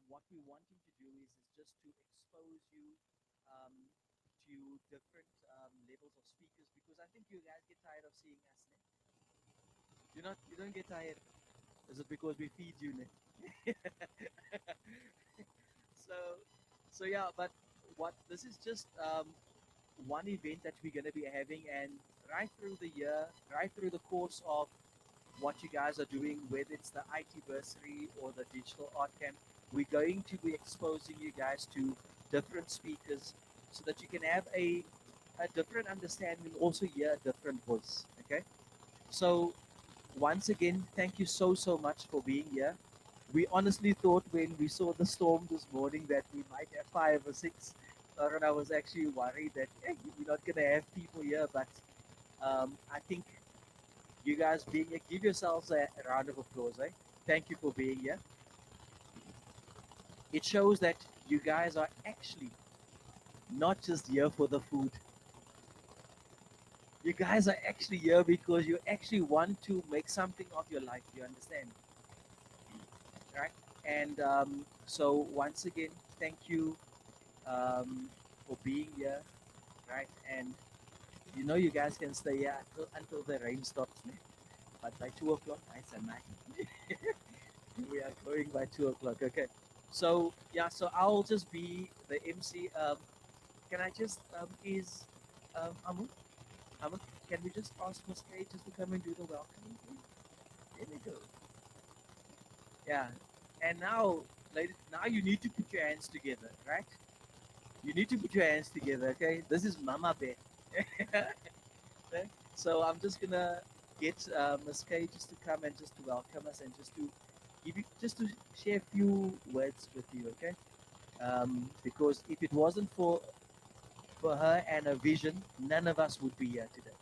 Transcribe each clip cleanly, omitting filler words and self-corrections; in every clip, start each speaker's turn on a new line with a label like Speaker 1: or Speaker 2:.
Speaker 1: what we're wanting to do is just to expose you um, to different levels of speakers because I think you guys get tired of seeing us. Ne? You don't get tired. Is it because we feed you? Ne? so so yeah, but what this is just one event that we're going to be having, and right through the year, right through the course of what you guys are doing, whether it's the IT bursary or the digital art camp, we're going to be exposing you guys to different speakers so that you can have a different understanding, also hear a different voice. Okay, so once again, thank you so much for being here. We honestly thought when we saw the storm this morning that we might have five or six. And I was actually worried that we're not going to have people here, but I think you guys being here, give yourselves a round of applause. Eh? Thank you for being here. It shows that you guys are actually not just here for the food. You guys are actually here because you actually want to make something of your life. You understand, right? And so once again, thank you for being here, right? And you know you guys can stay here until the rain stops, ne? But by 2 o'clock, it's a night. We are going by 2 o'clock. Okay. So yeah, so I'll just be the MC. Can I just is Amu? Amu, can we just ask Miss Kay just to come and do the welcoming, please? There we go. Yeah. And now, ladies, now you need to put your hands together, right? You need to put your hands together, okay? This is Mama Bear. Okay? So I'm just gonna get Miss Kay just to come and just to welcome us and just to give you just to share a few words with you, okay? Because if it wasn't for her and her vision, none of us would be here today,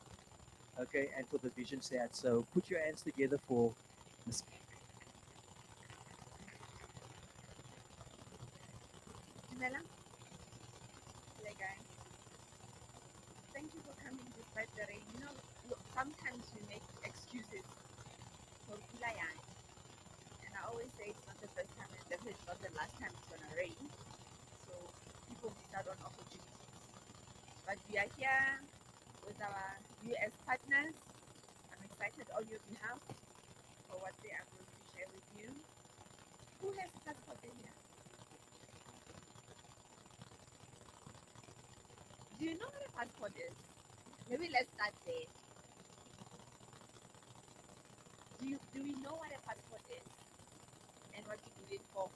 Speaker 1: okay? And for the vision set, so put your hands together for Miss Kay.
Speaker 2: Janela, hello guys. Thank you for coming despite the rain. You know, sometimes we make excuses for Pilayan, and I always say it's not the first time and definitely not the last time it's gonna rain. So people miss out on opportunities. But we are here with our US partners. I'm excited on your behalf for what they are going to share with you. Who has passport in here? Do you know what a passport is? Maybe let's start there. Do we know what a passport is and what you need it for?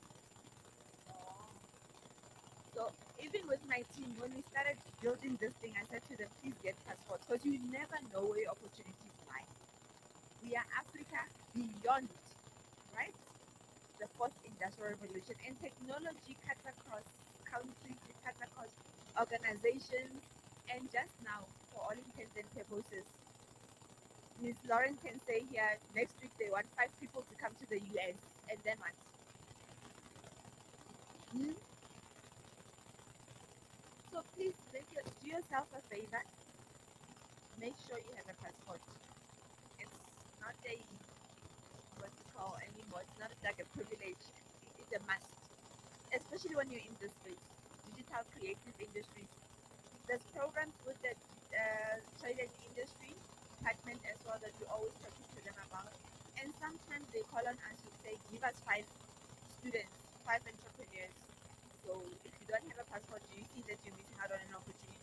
Speaker 2: Oh. So even with my team, when we started building this thing, I said to them, please get passports because you never know where opportunities lie. We are Africa beyond, right? The fourth industrial revolution, and technology cuts across countries, it cuts across organizations, and just now, for all intents and purposes, Miss Lauren can say here next week they want 5 people to come to the US, and then what? Hmm? So please do yourself a favor. Make sure you have a passport. It's not a what you call anymore. It's not like a privilege. It's a must, especially when you're in this space, digital creative industries. There's programs with the trade and industry department as well that we always talking to them about. And sometimes they call on us to say, give us 5 students, 5 entrepreneurs. So if you don't have a passport, do you see that you're missing out on an opportunity?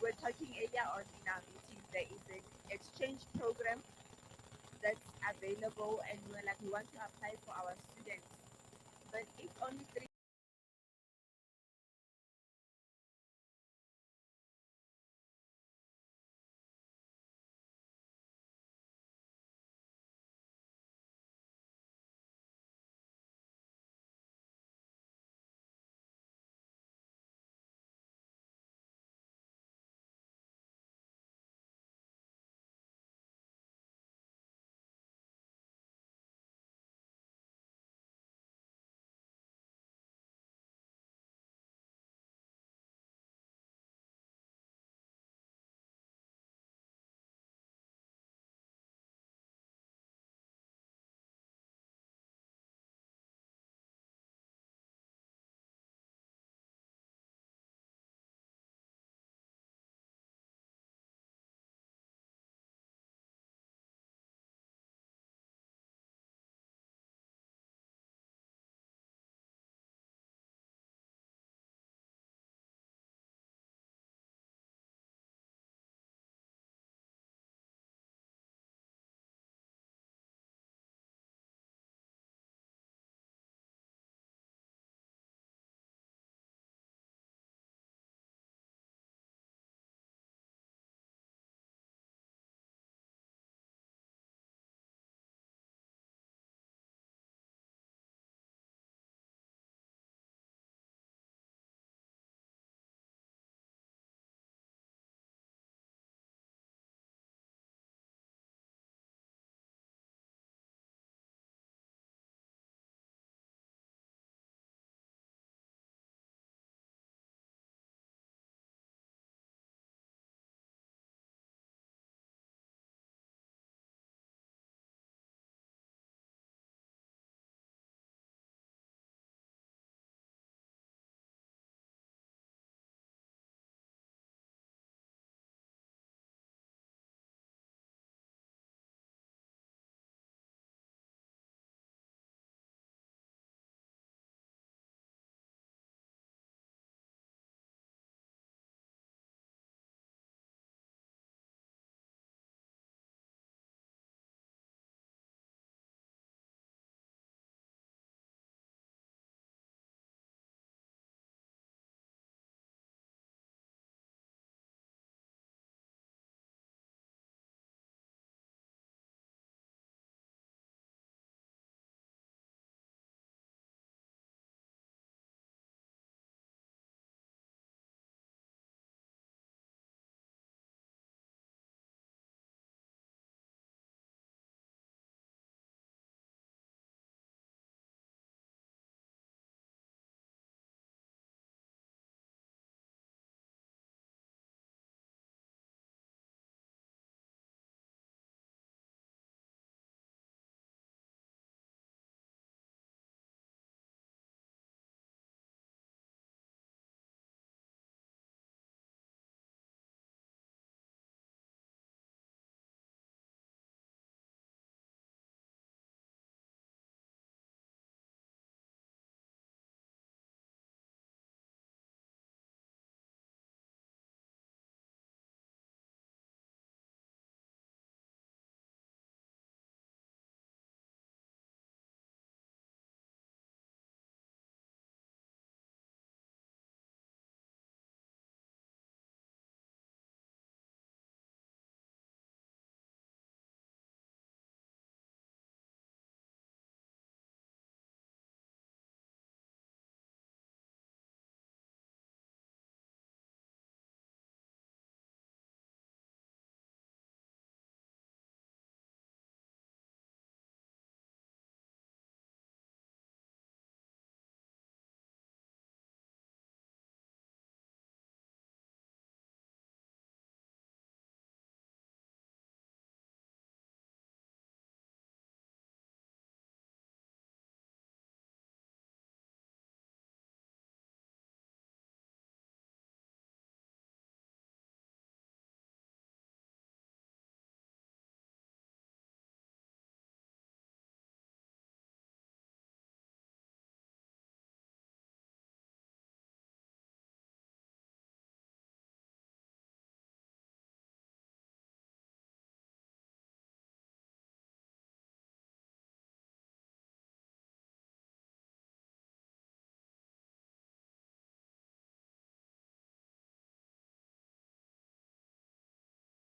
Speaker 2: We're talking earlier on in our meeting, there is an exchange program that's available, and we're like, we want to apply for our students. But if only 3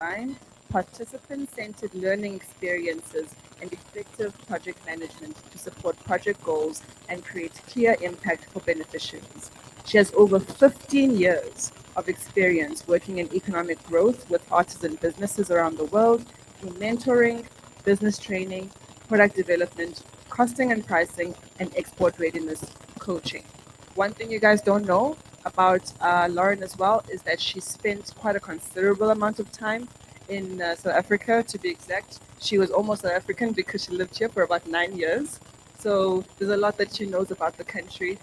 Speaker 2: design, participant-centered learning experiences, and effective project management to support project goals and create clear impact for beneficiaries. She has over 15 years of experience working in economic growth with artisan businesses around the world through mentoring, business training, product development, costing and pricing, and export readiness coaching. One thing you guys don't know about Lauren as well is that she spent quite a considerable amount of time in South Africa, to be exact. She was almost South African because she lived here for about 9 years. So there's a lot that she knows about the country.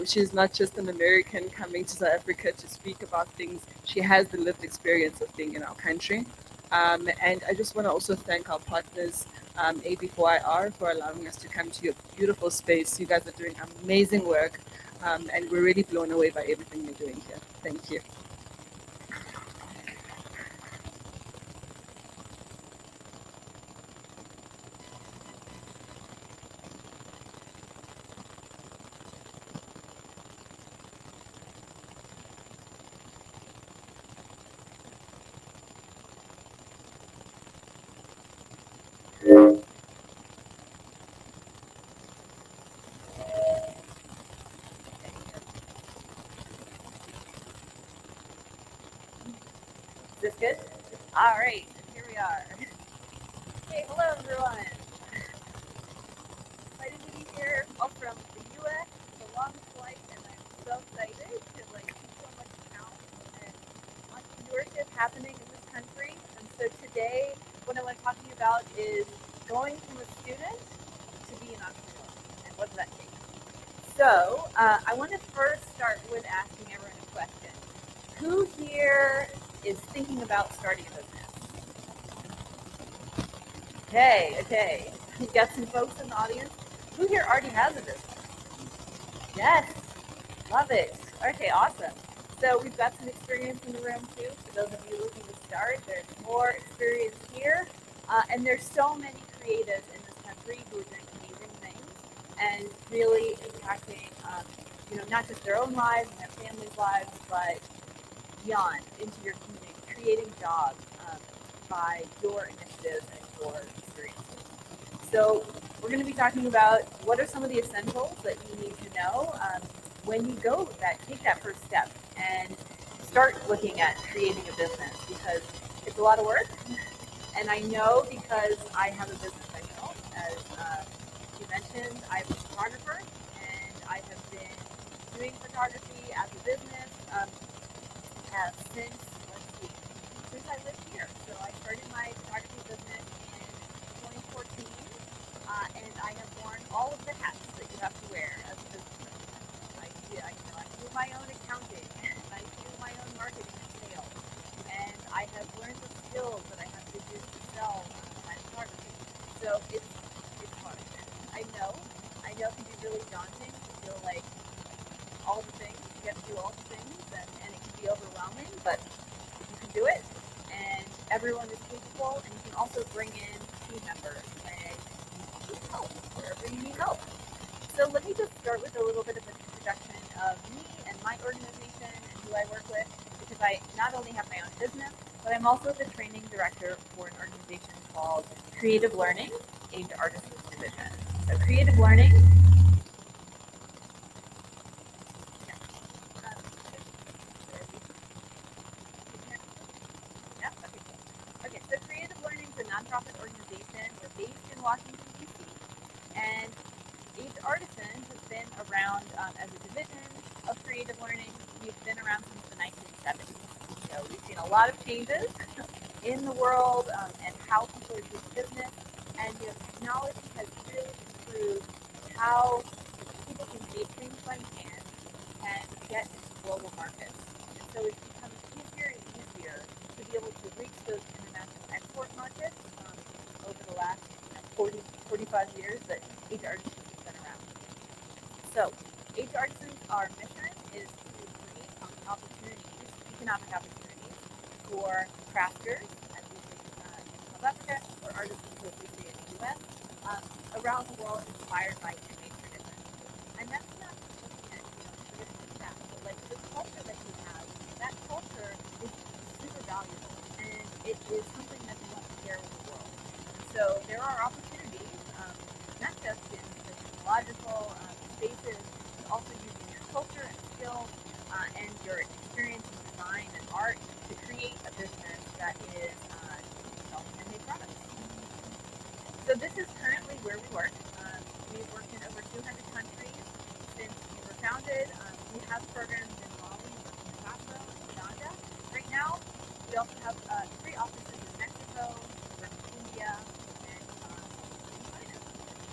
Speaker 2: She's not just an American coming to South Africa to speak about things. She has the lived experience of being in our country. And I just want to also thank our partners, AB4IR, for allowing us to come to your beautiful space. You guys are doing amazing work, and we're really blown away by everything you're doing here. Thank you. Is this good? All right, here we are. Hey, hello everyone. Excited to be here. All from the U.S. It's a long flight, and I'm so excited to see so much talent and entrepreneurship happening in this country. And so today, what I want to talk to you about is going from a student to be an entrepreneur, and what does that take? So I want to first start with asking everyone a question. Who here is thinking about starting a business? Okay. We've got some folks in the audience. Who here already has a business? Yes, love it. Okay, awesome. So we've got some experience in the room too. For those of you looking to start, there's more experience here. And there's so many creatives in this country who are doing amazing things and really impacting, not just their own lives and their families' lives, but beyond into your community, creating jobs by your initiatives and your experiences. So we're going to be talking about what are some of the essentials that you need to know when you take that first step and start looking at creating a business, because it's a lot of work. And I know because I have a business myself, as you mentioned, I'm a photographer, and I have been doing photography as a business since I lived here. So I started my photography business in 2014, and I have worn all of the hats that you have to wear as a business owner. I do my own accounting, and I do my own marketing and sales, and I have learned the skills that I have to use to sell my photography. So it's hard. I know it can be really daunting to feel like all the things, you have to do all the things, and it can be overwhelming, but you can do it, and everyone is capable, and you can also bring in team members and you need help wherever you need help. So let me just start with a little bit of an introduction of me and my organization and who I work with, because I not only have my own business, but I'm also the training director for an organization called Creative Learning, aimed at Artisans Division. So Creative Learning. Okay, so Creative Learning is a nonprofit organization. We're based in Washington, D.C., and Age Artisan has been around as a division of Creative Learning. We've been around since the 1970s. So we've seen a lot of changes in the world and how people are doing business. And technology has really improved how people can make things like hand and get into global markets. And so it's become easier and easier to be able to reach those international export markets over the last 45 years that Age Artisans has been around. So Age Artisans, our mission is to create opportunities, economic opportunities for crafters, as we say in South Africa, or artisans, as we say in the U.S., around the world, inspired by handmade traditions. And that's not just looking at traditional craft, but the culture that you have, that culture is super valuable, and it is something that they want to share with the world. And so there are opportunities, not just in the technological spaces, but also using your culture and skills and your experience in design and art to create a business that is selling handmade products. So this is currently where we work. We've worked in over 200 countries since we were founded. We have programs in Mali, Burkina Faso, and Uganda. Right now, we also have 3 offices in Mexico, India, and China.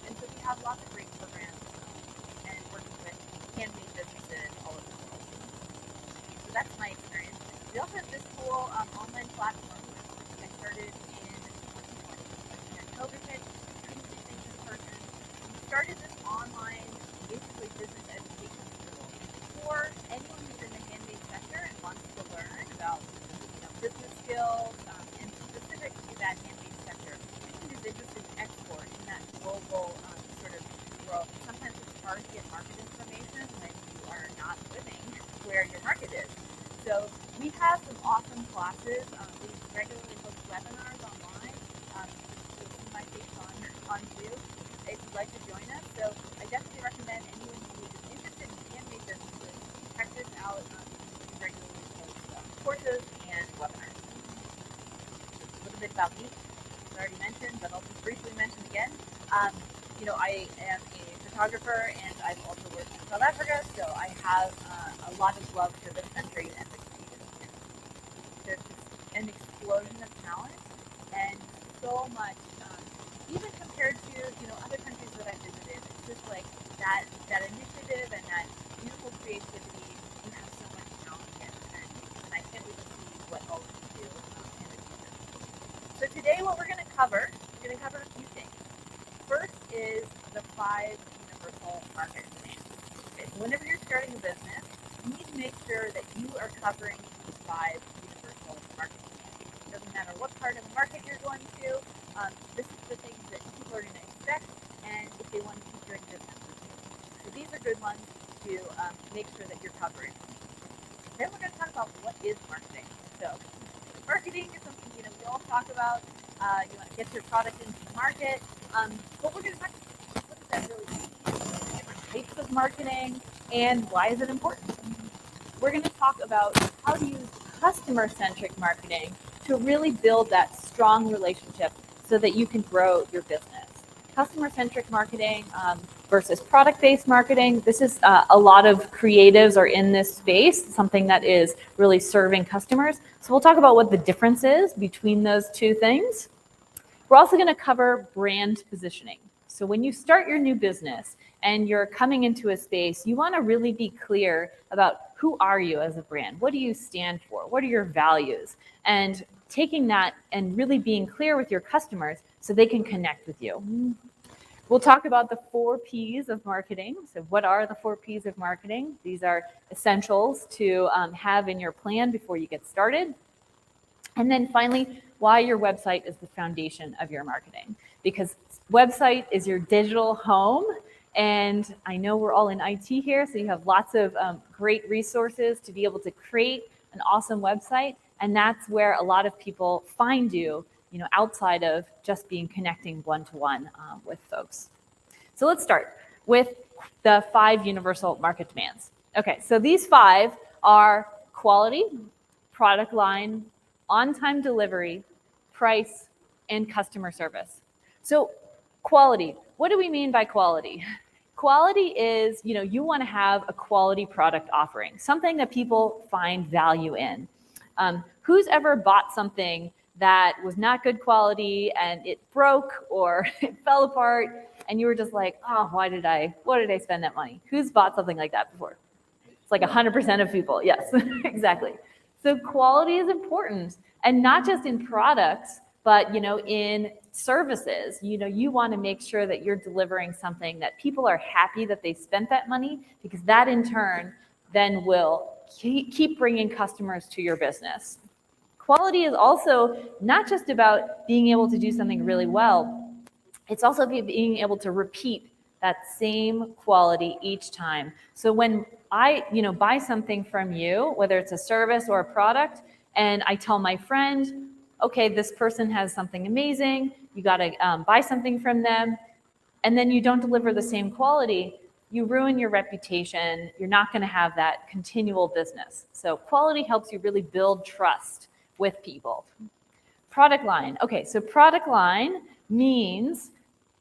Speaker 2: And so we have lots of great programs and working with handmade businesses all over the world. So that's my experience. We also have this cool online platform. I started in 2020. And COVID hit, couldn't do things in person. We started this online, basically business education tool for anyone who's in the handmade sector and wants to learn about business skills and specific to that handmade sector. Anyone who's interested in export in that global sort of world. Sometimes it's hard to get market information when you are not living where your market is. So we have some awesome classes. We regularly host webinars online. You'll see my face on Zoom if you'd like to join us. So I definitely recommend anyone who is interested in handmade businesses check this out. We regularly host courses and webinars. A little bit about me. As I already mentioned, but I'll just briefly mention again. I am a photographer and I've also worked in South Africa, so I have a lot of love for this country and the creative community. There's just an explosion of talent and so much, even compared to other countries that I've visited. It's just like that initiative and that beautiful creativity. You have so much talent here, and I can't wait to see what all of you do in the future. So today, what we're going to cover a few things. First is the 5 universal market demands. Okay, so whenever you're starting a business, you need to make sure that you are covering these 5 universal market demands. It doesn't matter what part of the market you're going to. This is the things that people are going to expect, and if they want to keep doing business with you. So these are good ones to make sure that you're covering. Then we're going to talk about what is marketing. So marketing is something we all talk about. You want to get your product into the market. But we're going to talk about what does that really mean, different types of marketing, and why is it important. We're going to talk about how to use customer-centric marketing to really build that strong relationship so that you can grow your business. Customer-centric marketing versus product-based marketing. This is a lot of creatives are in this space, something that is really serving customers. So we'll talk about what the difference is between those two things. We're also going to cover brand positioning. So when you start your new business and you're coming into a space, you want to really be clear about who are you as a brand? What do you stand for? What are your values? And taking that and really being clear with your customers so they can connect with you. We'll talk about the 4 Ps of marketing. So what are the 4 Ps of marketing? These are essentials to have in your plan before you get started. And then finally, why your website is the foundation of your marketing. Because website is your digital home. And I know we're all in IT here, so you have lots of great resources to be able to create an awesome website. And that's where a lot of people find you, outside of just being connecting one-to-one with folks. So let's start with the 5 universal market demands. Okay, so these 5 are quality, product line, on-time delivery, price, and customer service. So quality, what do we mean by quality? Quality is, you want to have a quality product offering, something that people find value in. Who's ever bought something that was not good quality and it broke or it fell apart and you were just like, oh, what did I spend that money? Who's bought something like that before? It's like 100% of people. Yes, exactly. So quality is important, and not just in products, but in services. You want to make sure that you're delivering something that people are happy that they spent that money, because that in turn then will keep bringing customers to your business. Quality is also not just about being able to do something really well. It's also being able to repeat that same quality each time. So when I, buy something from you, whether it's a service or a product, and I tell my friend,
Speaker 3: okay, this person has something amazing, you got to buy something from them, and then you don't deliver the same quality, you ruin your reputation. You're not going to have that continual business. So quality helps you really build trust with people. Product line. Okay, so product line means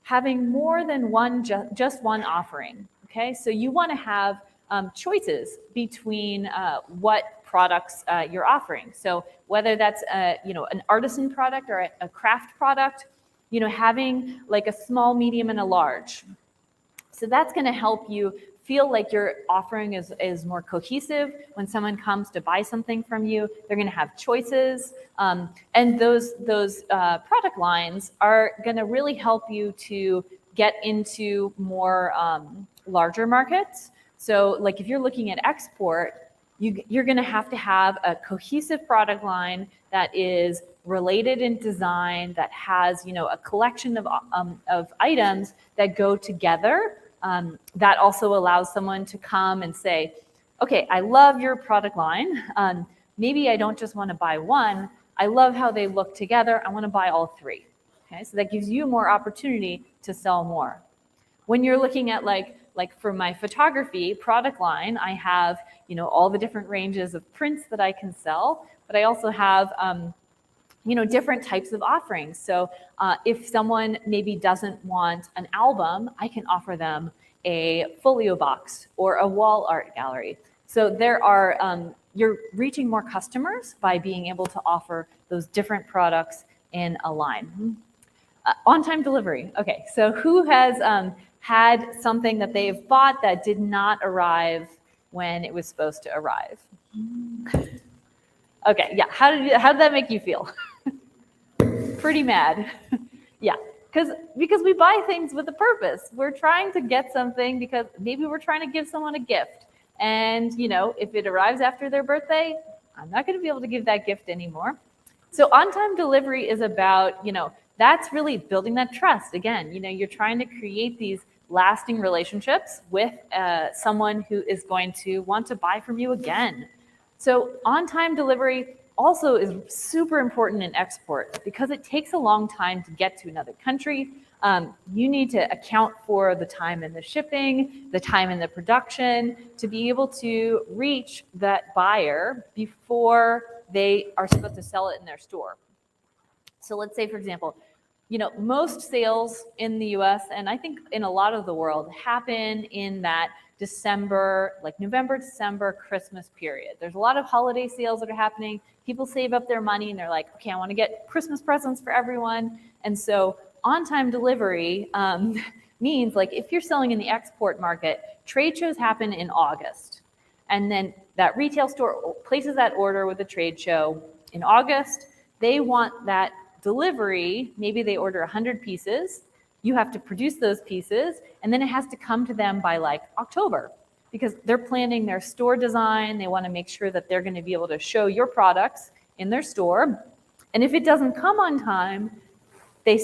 Speaker 3: having more than one, just one offering. Okay, so you want to have choices between what products you're offering. So whether that's an artisan product or a craft product, having like a small, medium, and a large. So that's going to help you feel like your offering is more cohesive. When someone comes to buy something from you, they're going to have choices. And those product lines are going to really help you to get into more larger markets. So like if you're looking at export, you're going to have a cohesive product line that is related in design, that has a collection of items that go together. That also allows someone to come and say, okay, I love your product line. Maybe I don't just want to buy one. I love how they look together. I want to buy all three. Okay, so that gives you more opportunity to sell more. When you're looking at like for my photography product line, I have all the different ranges of prints that I can sell, but I also have different types of offerings. So if someone maybe doesn't want an album, I can offer them a folio box or a wall art gallery. So there are you're reaching more customers by being able to offer those different products in a line. On-time delivery. Okay, so who has had something that they've bought that did not arrive when it was supposed to arrive? Okay, yeah. How did that make you feel? Pretty mad. Yeah, because we buy things with a purpose. We're trying to get something because maybe we're trying to give someone a gift. And if it arrives after their birthday, I'm not going to be able to give that gift anymore. So on-time delivery is about, that's really building that trust. Again, you're trying to create these lasting relationships with someone who is going to want to buy from you again. So on-time delivery also is super important in export because it takes a long time to get to another country. You need to account for the time in the shipping, the time in the production, to be able to reach that buyer before they are supposed to sell it in their store. So let's say, for example, most sales in the US, and I think in a lot of the world, happen in that December, like November, December, Christmas period. There's a lot of holiday sales that are happening. People save up their money and they're like, okay, I want to get Christmas presents for everyone. And so on-time delivery means like if you're selling in the export market, trade shows happen in August. And then that retail store places that order with the trade show in August. They want that delivery. Maybe they order 100 pieces. You have to produce those pieces, and then it has to come to them by like October because they're planning their store design. They want to make sure that they're going to be able to show your products in their store. And if it doesn't come on time, they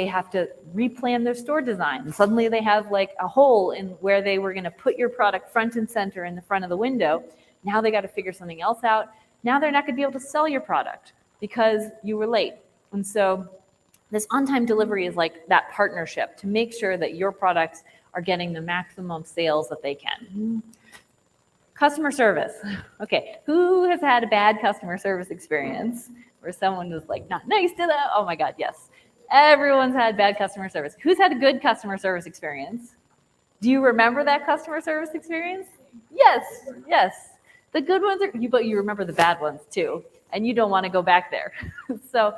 Speaker 3: have to replan their store design. And suddenly they have like a hole in where they were going to put your product front and center in the front of the window. Now they got to figure something else out. Now they're not going to be able to sell your product because you were late. And so this on-time delivery is like that partnership to make sure that your products are getting the maximum sales that they can. Customer service. Okay, who has had a bad customer service experience where someone was like not nice to them? Oh my God, yes. Everyone's had bad customer service. Who's had a good customer service experience? Do you remember that customer service experience? Yes, yes. The good ones are, but you remember the bad ones too, and you don't want to go back there. So,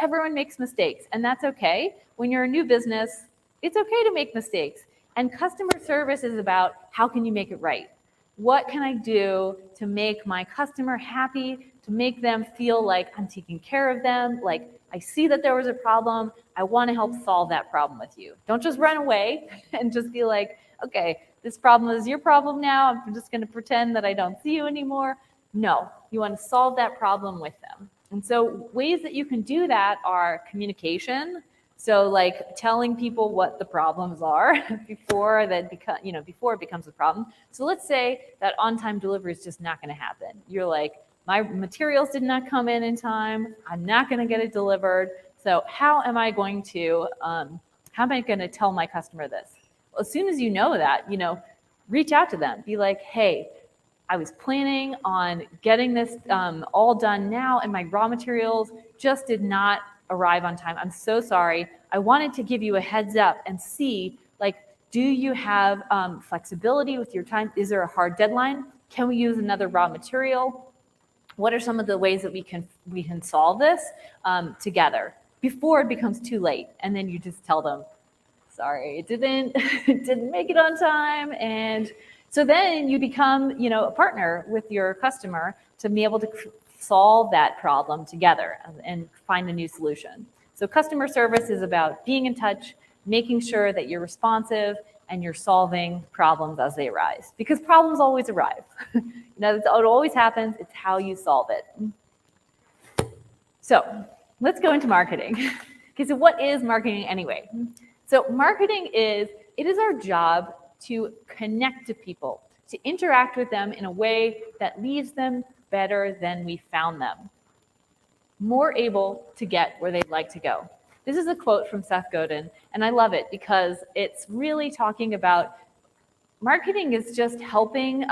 Speaker 3: everyone makes mistakes, and that's okay. When you're a new business, it's okay to make mistakes. And customer service is about how can you make it right? What can I do to make my customer happy, to make them feel like I'm taking care of them, like I see that there was a problem, I want to help solve that problem with you. Don't just run away and just be like, okay, this problem is your problem now, I'm just going to pretend that I don't see you anymore. No, you want to solve that problem with them. And so ways that you can do that are communication. So like telling people what the problems are before it becomes a problem. So let's say that on-time delivery is just not going to happen. You're like, my materials did not come in time. I'm not going to get it delivered. So how am I going to tell my customer this? Well, as soon as you know that, reach out to them. Be like, hey, I was planning on getting this all done now, and my raw materials just did not arrive on time. I'm so sorry. I wanted to give you a heads up and see, like, do you have flexibility with your time? Is there a hard deadline? Can we use another raw material? What are some of the ways that we can solve this together before it becomes too late? And then you just tell them, sorry, it didn't make it on time. And so then you become, a partner with your customer to be able to solve that problem together and find a new solution. So customer service is about being in touch, making sure that you're responsive and you're solving problems as they arise, because problems always arrive. It always happens. It's how you solve it. So let's go into marketing. Okay, so what is marketing anyway? So marketing it is our job to connect to people, to interact with them in a way that leaves them better than we found them, more able to get where they'd like to go. This is a quote from Seth Godin, and I love it because it's really talking about marketing is just helping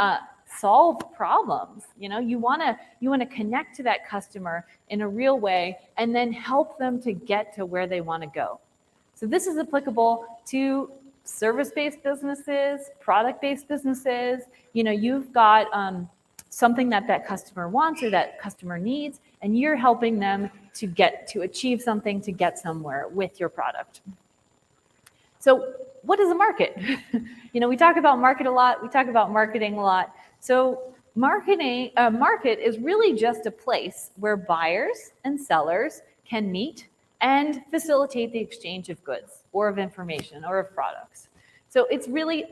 Speaker 3: solve problems. You want to connect to that customer in a real way and then help them to get to where they want to go. So this is applicable to service-based businesses, product-based businesses. You've got something that customer wants or that customer needs, and you're helping them to achieve something, to get somewhere with your product. So what is a market? We talk about market a lot. We talk about marketing a lot. So market is really just a place where buyers and sellers can meet and facilitate the exchange of goods or of information or of products. So it's really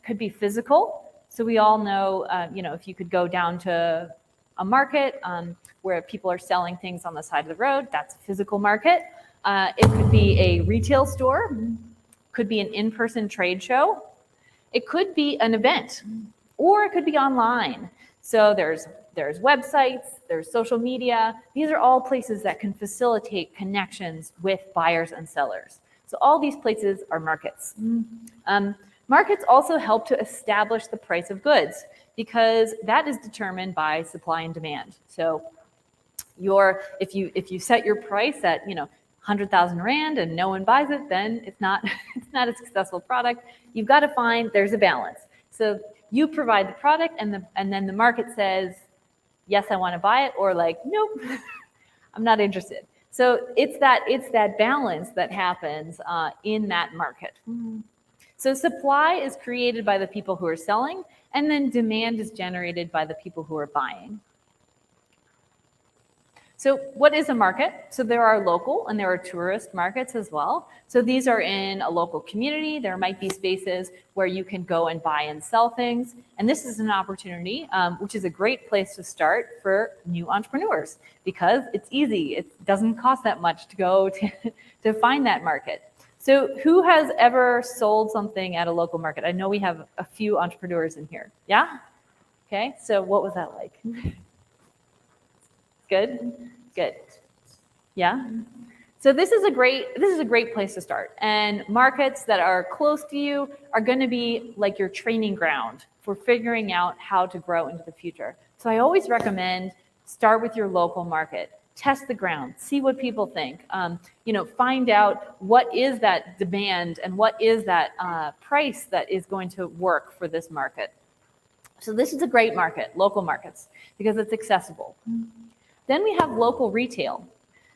Speaker 3: could be physical. So we all know, if you could go down to a market where people are selling things on the side of the road, that's a physical market. It could be a retail store, could be an in-person trade show. It could be an event, or it could be online. So there's websites, there's social media. These are all places that can facilitate connections with buyers and sellers. So all these places are markets. Markets also help to establish the price of goods because that is determined by supply and demand. So if you set your price at 100,000 Rand and no one buys it, then it's not a successful product. You've got to find there's a balance. So you provide the product and then the market says, yes, I want to buy it, or like, nope, I'm not interested. So it's that balance that happens in that market. So supply is created by the people who are selling, and then demand is generated by the people who are buying. So what is a market? So there are local and there are tourist markets as well. So these are in a local community. There might be spaces where you can go and buy and sell things. And this is an opportunity, which is a great place to start for new entrepreneurs because it's easy. It doesn't cost that much to go to find that market. So who has ever sold something at a local market? I know we have a few entrepreneurs in here. Yeah? Okay, so what was that like? Good. Yeah. So this is a great place to start. And markets that are close to you are going to be like your training ground for figuring out how to grow into the future. So I always recommend start with your local market. Test the ground, see what people think. Find out what is that demand and what is that price that is going to work for this market. So this is a great market, local markets, because it's accessible. Then we have local retail.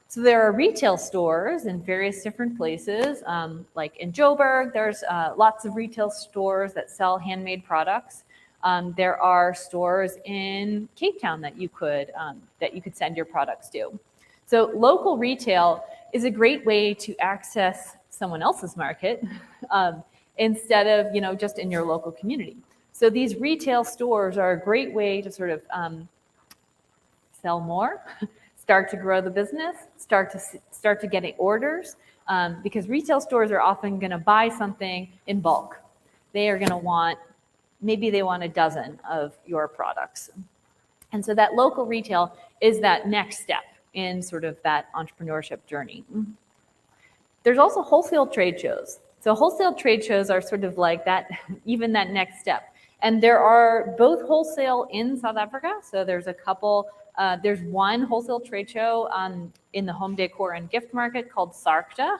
Speaker 3: So there are retail stores in various different places, like in Joburg, there's lots of retail stores that sell handmade products. There are stores in Cape Town that you could send your products to. So local retail is a great way to access someone else's market instead of just in your local community. So these retail stores are a great way to sort of sell more, start to grow the business, start to get orders, because retail stores are often going to buy something in bulk. They are going to want, maybe they want a dozen of your products. And so that local retail is that next step in sort of that entrepreneurship journey. There's also wholesale trade shows. So wholesale trade shows are sort of like that, even that next step. And there are both wholesale in South Africa. So there's a couple, there's one wholesale trade show in the home decor and gift market called SARCTA.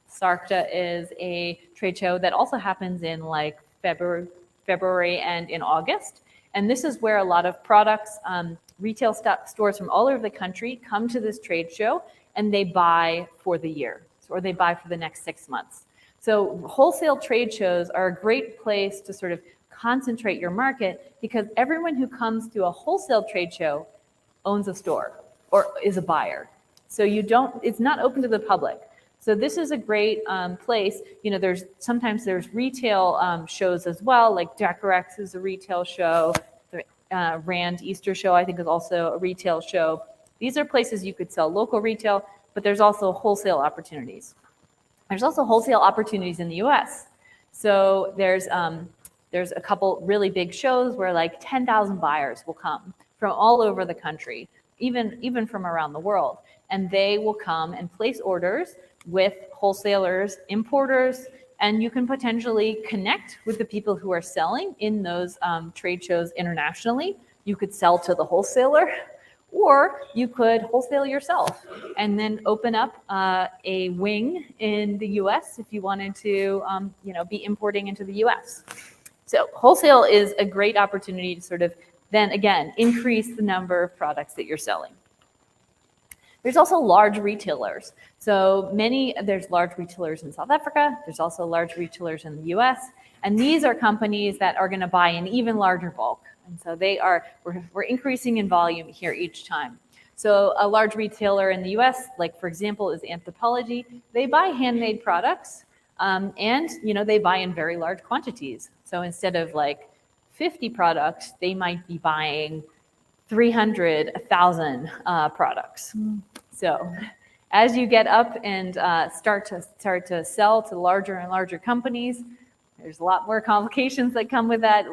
Speaker 3: SARCTA is a trade show that also happens in like February and in August. And this is where a lot of products, retail stores from all over the country come to this trade show and they buy for the year, or they buy for the next 6 months. So wholesale trade shows are a great place to sort of concentrate your market, because everyone who comes to a wholesale trade show owns a store or is a buyer. So it's not open to the public. So this is a great place. You know, sometimes there's retail shows as well, like Decorex is a retail show. The Rand Easter show, I think, is also a retail show. These are places you could sell local retail, but there's also wholesale opportunities. There's also wholesale opportunities in the US. So there's a couple really big shows where like 10,000 buyers will come from all over the country, even from around the world. And they will come and place orders with wholesalers, importers, and you can potentially connect with the people who are selling in those trade shows internationally. You could sell to the wholesaler, or you could wholesale yourself and then open up a wing in the US if you wanted to be importing into the US. So wholesale is a great opportunity to sort of then again increase the number of products that you're selling. There's also large retailers. So there's large retailers in South Africa. There's also large retailers in the US. And these are companies that are going to buy in even larger bulk. And so we're increasing in volume here each time. So a large retailer in the US, like for example, is Anthropologie. They buy handmade products and they buy in very large quantities. So instead of like 50 products, they might be buying 300, 1,000 products. So as you get up and start to sell to larger and larger companies, there's a lot more complications that come with that.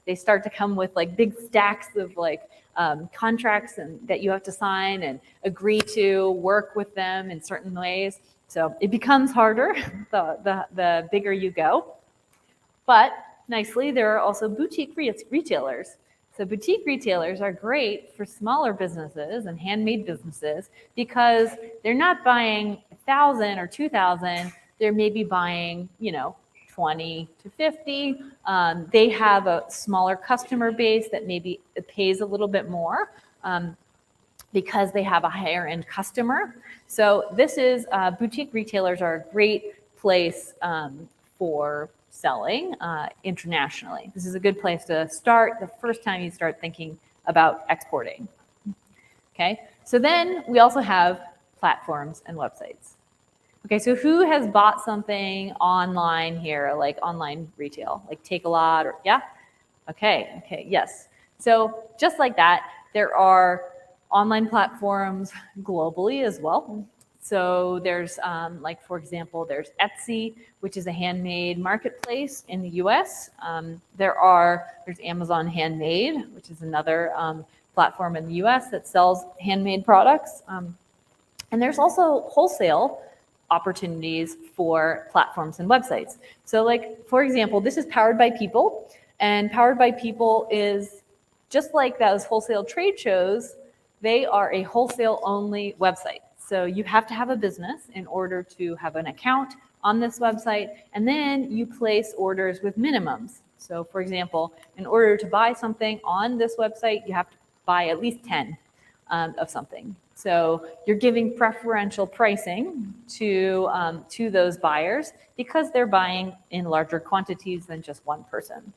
Speaker 3: They start to come with like big stacks of like contracts that you have to sign and agree to work with them in certain ways. So it becomes harder the bigger you go. But nicely, there are also boutique retailers. So boutique retailers are great for smaller businesses and handmade businesses because they're not buying 1,000 or 2,000. They're maybe buying, 20 to 50. They have a smaller customer base that maybe pays a little bit more because they have a higher end customer. So boutique retailers are a great place for selling internationally. This is a good place to start the first time you start thinking about exporting. Okay, so then we also have platforms and websites. Okay, so who has bought something online here, like online retail, like Take-A-Lot or, yeah? Okay, yes. So just like that, there are online platforms globally as well. So there's for example, there's Etsy, which is a handmade marketplace in the US. There's Amazon Handmade, which is another platform in the US that sells handmade products. And there's also wholesale opportunities for platforms and websites. So like, for example, this is Powered by People, and Powered by People is just like those wholesale trade shows. They are a wholesale only website. So you have to have a business in order to have an account on this website, and then you place orders with minimums. So for example, in order to buy something on this website, you have to buy at least 10 of something. So you're giving preferential pricing to those buyers because they're buying in larger quantities than just one person.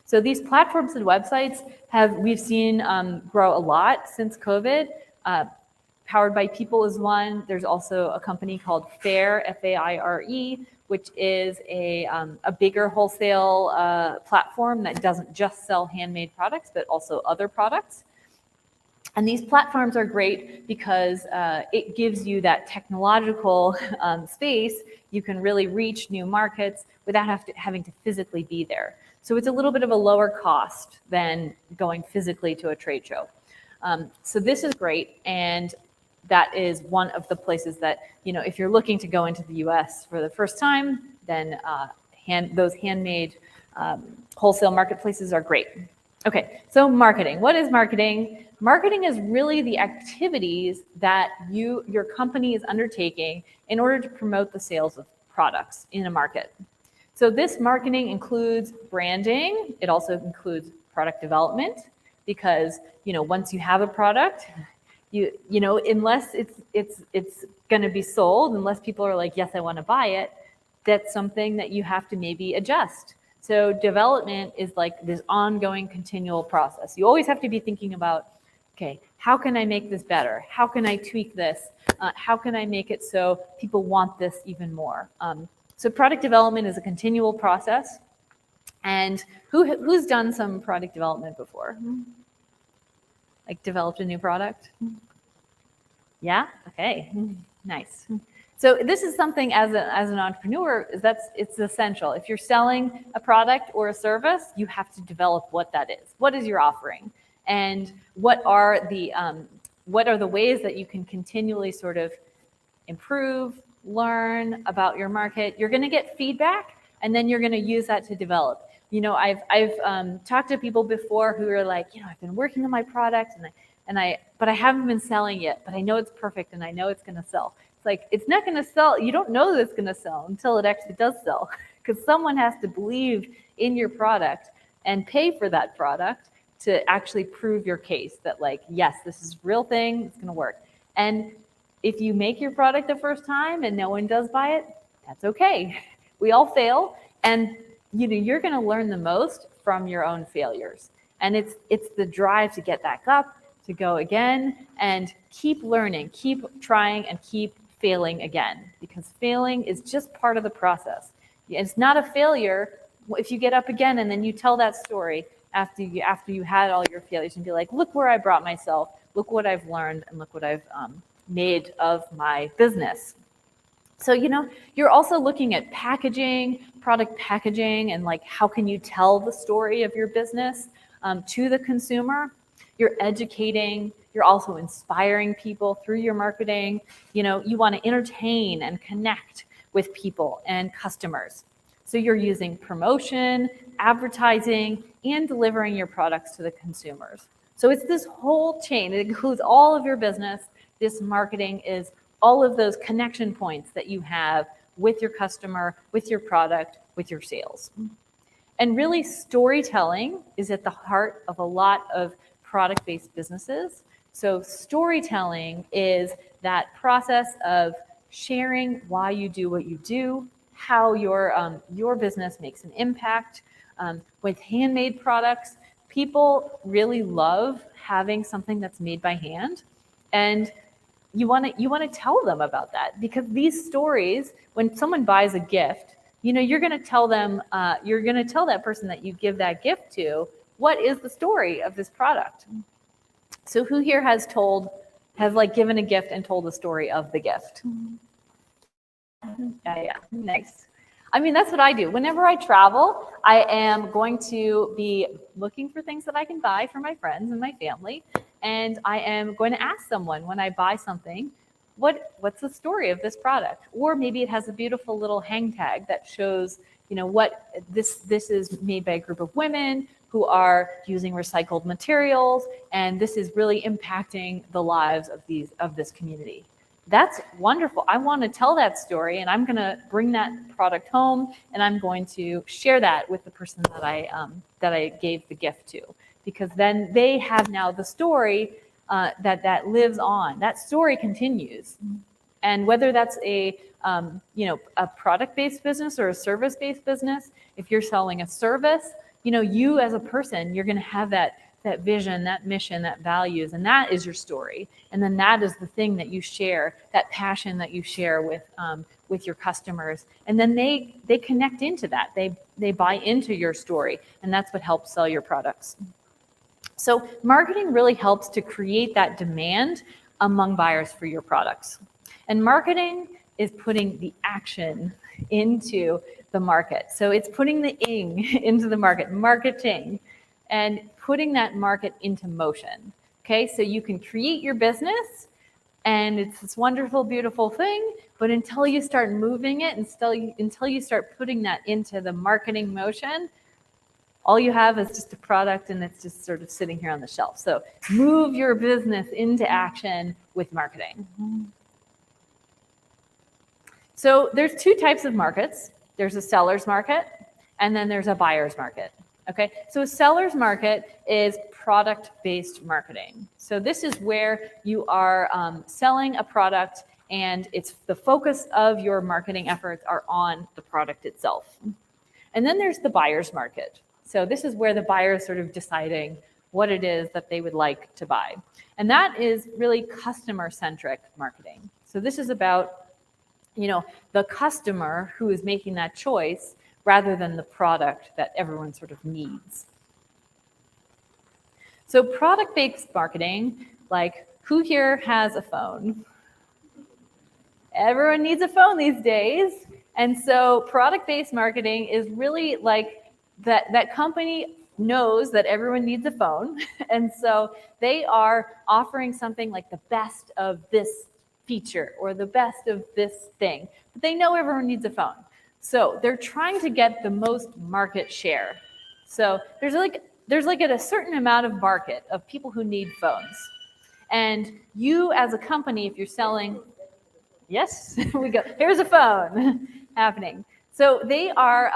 Speaker 3: So these platforms and websites we've seen grow a lot since COVID. Powered by People is one. There's also a company called Faire, F-A-I-R-E, which is a bigger wholesale platform that doesn't just sell handmade products, but also other products. And these platforms are great because it gives you that technological space. You can really reach new markets without having to physically be there. So it's a little bit of a lower cost than going physically to a trade show. So this is great. And that is one of the places that, if you're looking to go into the US for the first time, then those handmade wholesale marketplaces are great. Okay, so marketing. What is marketing? Marketing is really the activities that your company is undertaking in order to promote the sales of products in a market. So this marketing includes branding. It also includes product development, because once you have a product, unless it's going to be sold, unless people are like, yes, I want to buy it, that's something that you have to maybe adjust. So development is like this ongoing, continual process. You always have to be thinking about, okay, how can I make this better? How can I tweak this? How can I make it so people want this even more? So product development is a continual process. And who's done some product development before? Like developed a new product? Yeah? Okay, nice. So this is something as an entrepreneur, it's essential. If you're selling a product or a service, you have to develop what that is. What is your offering? And what are the ways that you can continually sort of improve, learn about your market? You're going to get feedback, and then you're going to use that to develop. I've talked to people before who are like, I've been working on my product but I haven't been selling yet, but I know it's perfect and I know it's going to sell. It's like, it's not going to sell. You don't know that it's going to sell until it actually does sell, because someone has to believe in your product and pay for that product to actually prove your case that, like, yes, this is a real thing, it's going to work. And if you make your product the first time and no one does buy it, that's okay. We all fail, and you're going to learn the most from your own failures. And it's the drive to get back up, to go again, and keep learning, keep trying, and keep failing again, because failing is just part of the process. It's not a failure if you get up again and then you tell that story after you had all your failures and be like, look where I brought myself, look what I've learned, and look what I've made of my business. So, you're also looking at packaging, product packaging, and like, how can you tell the story of your business to the consumer? You're educating, you're also inspiring people through your marketing. You want to entertain and connect with people and customers. So you're using promotion, advertising, and delivering your products to the consumers. So it's this whole chain. It includes all of your business. This marketing is all of those connection points that you have with your customer, with your product, with your sales. And really, storytelling is at the heart of a lot of product-based businesses. So storytelling is that process of sharing why you do what you do, how your business makes an impact. With handmade products, people really love having something that's made by hand, and you want to tell them about that, because these stories, when someone buys a gift, you're going to tell them, you're going to tell that person that you give that gift to, what is the story of this product? So who here has given a gift and told the story of the gift? Yeah, nice. I mean, that's what I do. Whenever I travel, I am going to be looking for things that I can buy for my friends and my family. And I am going to ask someone when I buy something, what's the story of this product? Or maybe it has a beautiful little hang tag that shows, what this is made by a group of women who are using recycled materials, and this is really impacting the lives of this community. That's wonderful. I want to tell that story, and I'm going to bring that product home, and I'm going to share that with the person that I gave the gift to, because then they have now the story that lives on. That story continues, and whether that's a product-based business or a service-based business, if you're selling a service, you as a person, you're going to have that vision, that mission, that values, and that is your story. And then that is the thing that you share, that passion that you share with your customers. And then they connect into that. They buy into your story, and that's what helps sell your products. So marketing really helps to create that demand among buyers for your products. And marketing is putting the action into the market. So it's putting the ing into the market, marketing, and putting that market into motion. Okay, so you can create your business and it's this wonderful, beautiful thing, but until you start moving it, until you start putting that into the marketing motion, all you have is just a product and it's just sort of sitting here on the shelf. So move your business into action with marketing. So there's two types of markets. There's a seller's market and then there's a buyer's market. Okay, so a seller's market is product-based marketing. So this is where you are selling a product and it's the focus of your marketing efforts are on the product itself. And then there's the buyer's market. So this is where the buyer is sort of deciding what it is that they would like to buy. And that is really customer-centric marketing. So this is about, the customer who is making that choice rather than the product that everyone sort of needs. So product-based marketing, like who here has a phone? Everyone needs a phone these days. And so product-based marketing is really like that company knows that everyone needs a phone. And so they are offering something like the best of this feature or the best of this thing. But they know everyone needs a phone. So they're trying to get the most market share. So there's like a certain amount of market of people who need phones. And you as a company, if you're selling, yes, we go, here's a phone happening. So they are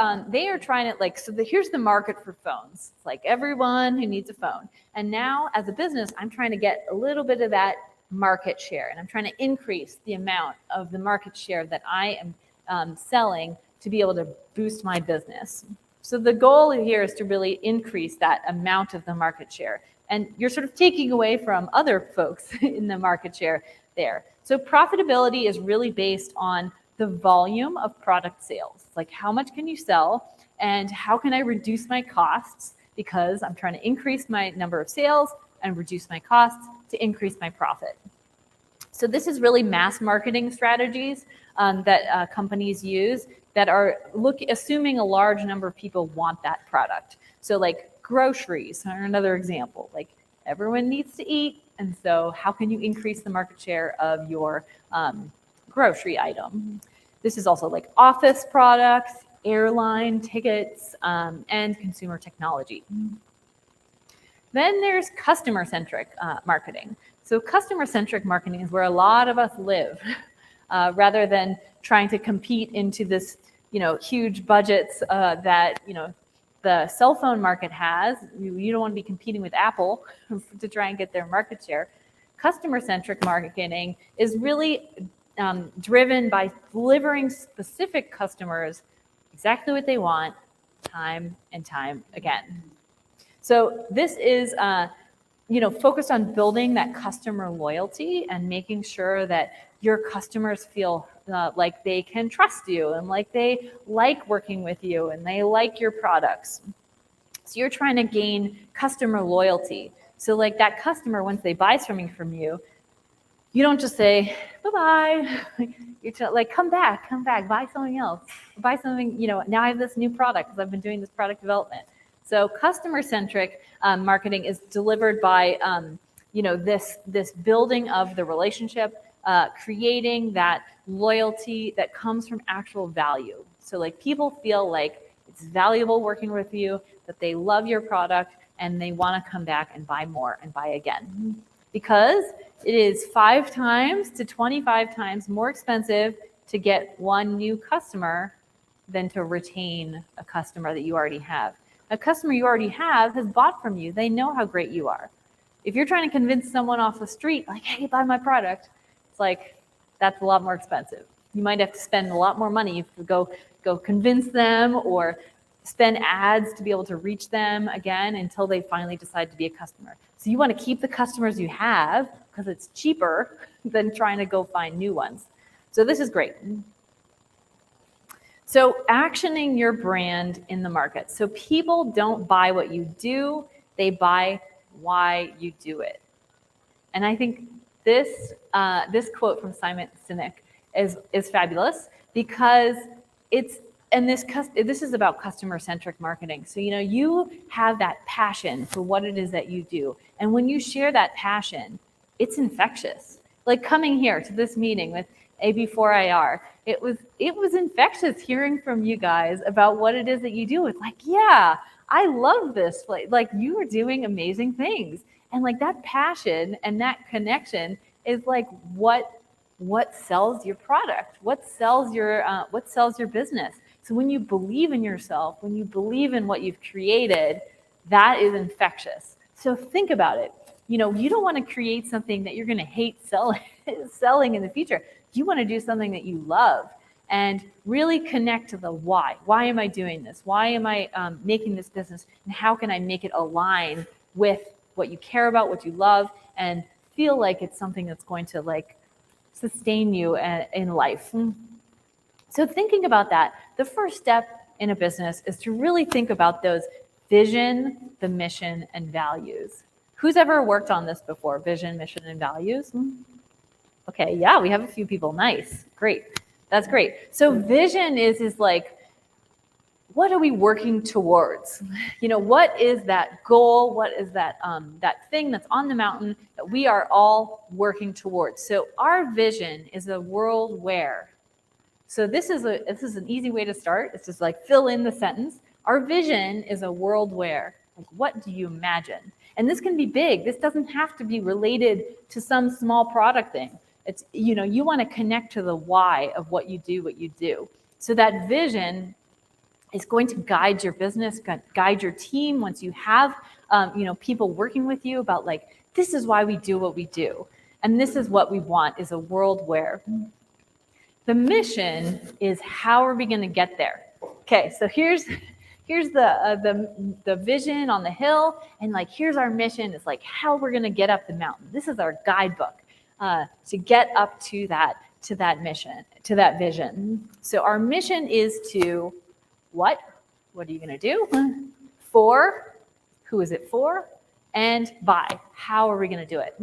Speaker 3: trying to here's the market for phones. It's like everyone who needs a phone. And now as a business, I'm trying to get a little bit of that market share. And I'm trying to increase the amount of the market share that I am selling to be able to boost my business. So the goal here is to really increase that amount of the market share. And you're sort of taking away from other folks in the market share there. So profitability is really based on the volume of product sales. Like how much can you sell and how can I reduce my costs because I'm trying to increase my number of sales and reduce my costs to increase my profit. So this is really mass marketing strategies that companies use that are assuming a large number of people want that product. So like groceries are another example. Like everyone needs to eat, and so how can you increase the market share of your grocery item? This is also like office products, airline tickets, and consumer technology. Then there's customer-centric marketing. So customer-centric marketing is where a lot of us live, rather than trying to compete into this, huge budgets that, the cell phone market has. You don't want to be competing with Apple to try and get their market share. Customer-centric marketing is really driven by delivering specific customers exactly what they want time and time again. So this is focused on building that customer loyalty and making sure that your customers feel like they can trust you and like they like working with you and they like your products. So you're trying to gain customer loyalty. So like that customer, once they buy something from you, you don't just say, bye-bye. You're like, come back, buy something else. Buy something, now I have this new product because I've been doing this product development. So customer-centric marketing is delivered by, this building of the relationship, creating that loyalty that comes from actual value. So like people feel like it's valuable working with you, that they love your product, and they want to come back and buy more and buy again. Because it is 5 times to 25 times more expensive to get one new customer than to retain a customer that you already have. A customer you already have has bought from you. They know how great you are. If you're trying to convince someone off the street, like, hey, buy my product, it's like, that's a lot more expensive. You might have to spend a lot more money. You have to go convince them or spend ads to be able to reach them again until they finally decide to be a customer. So you want to keep the customers you have because it's cheaper than trying to go find new ones. So this is great. So actioning your brand in the market. So people don't buy what you do, they buy why you do it. And I think this quote from Simon Sinek is fabulous because it's and this is about customer-centric marketing. So, you have that passion for what it is that you do. And when you share that passion, it's infectious. Like coming here to this meeting with AB4IR, it was infectious hearing from you guys about what it is that you do. It's like, yeah, I love this place. Like, you are doing amazing things. And like that passion and that connection is like what sells your product, what sells your business. So when you believe in yourself, when you believe in what you've created, that is infectious. So think about it. You don't want to create something that you're going to hate selling in the future. You want to do something that you love and really connect to the why. Why am I doing this? Why am I making this business? And how can I make it align with what you care about, what you love, and feel like it's something that's going to like sustain you in life. So thinking about that, the first step in a business is to really think about those vision, the mission, and values. Who's ever worked on this before? Vision, mission, and values? Okay, yeah, we have a few people. Nice, great. That's great. So vision is like, what are we working towards? What is that goal? What is that thing that's on the mountain that we are all working towards? So our vision is a world where. So this is an easy way to start. It's just like fill in the sentence. Our vision is a world where. Like, what do you imagine? And this can be big. This doesn't have to be related to some small product thing. It's you want to connect to the why of what you do. So that vision is going to guide your business, guide your team once you have people working with you about like, this is why we do what we do. And this is what we want, is a world where. The mission is how are we going to get there? Okay, so here's the vision on the hill, and like here's our mission. It's like how we're going to get up the mountain. This is our guidebook to get up to that mission, to that vision. So our mission is to what? What are you going to do? For, who is it for? And by, how are we going to do it?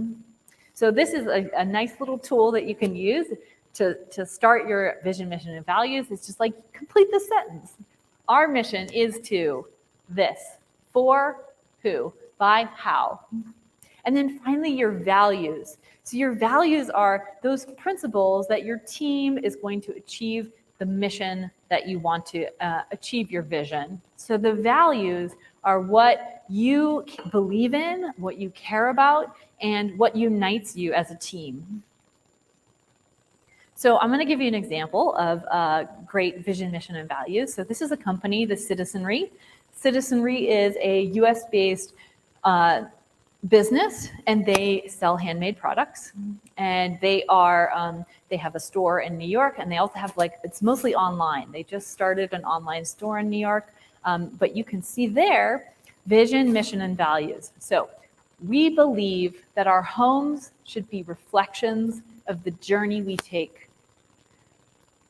Speaker 3: So this is a nice little tool that you can use to start your vision, mission, and values. It's just like complete the sentence. Our mission is to this, for who, by how. And then finally, your values. So your values are those principles that your team is going to achieve the mission that you want to achieve your vision. So the values are what you believe in, what you care about, and what unites you as a team. So I'm going to give you an example of great vision, mission, and values. So this is a company, the Citizenry. Citizenry is a US-based business, and they sell handmade products. And they have a store in New York, and they also have it's mostly online. They just started an online store in New York, but you can see there vision, mission, and values. So we believe that our homes should be reflections of the journey we take.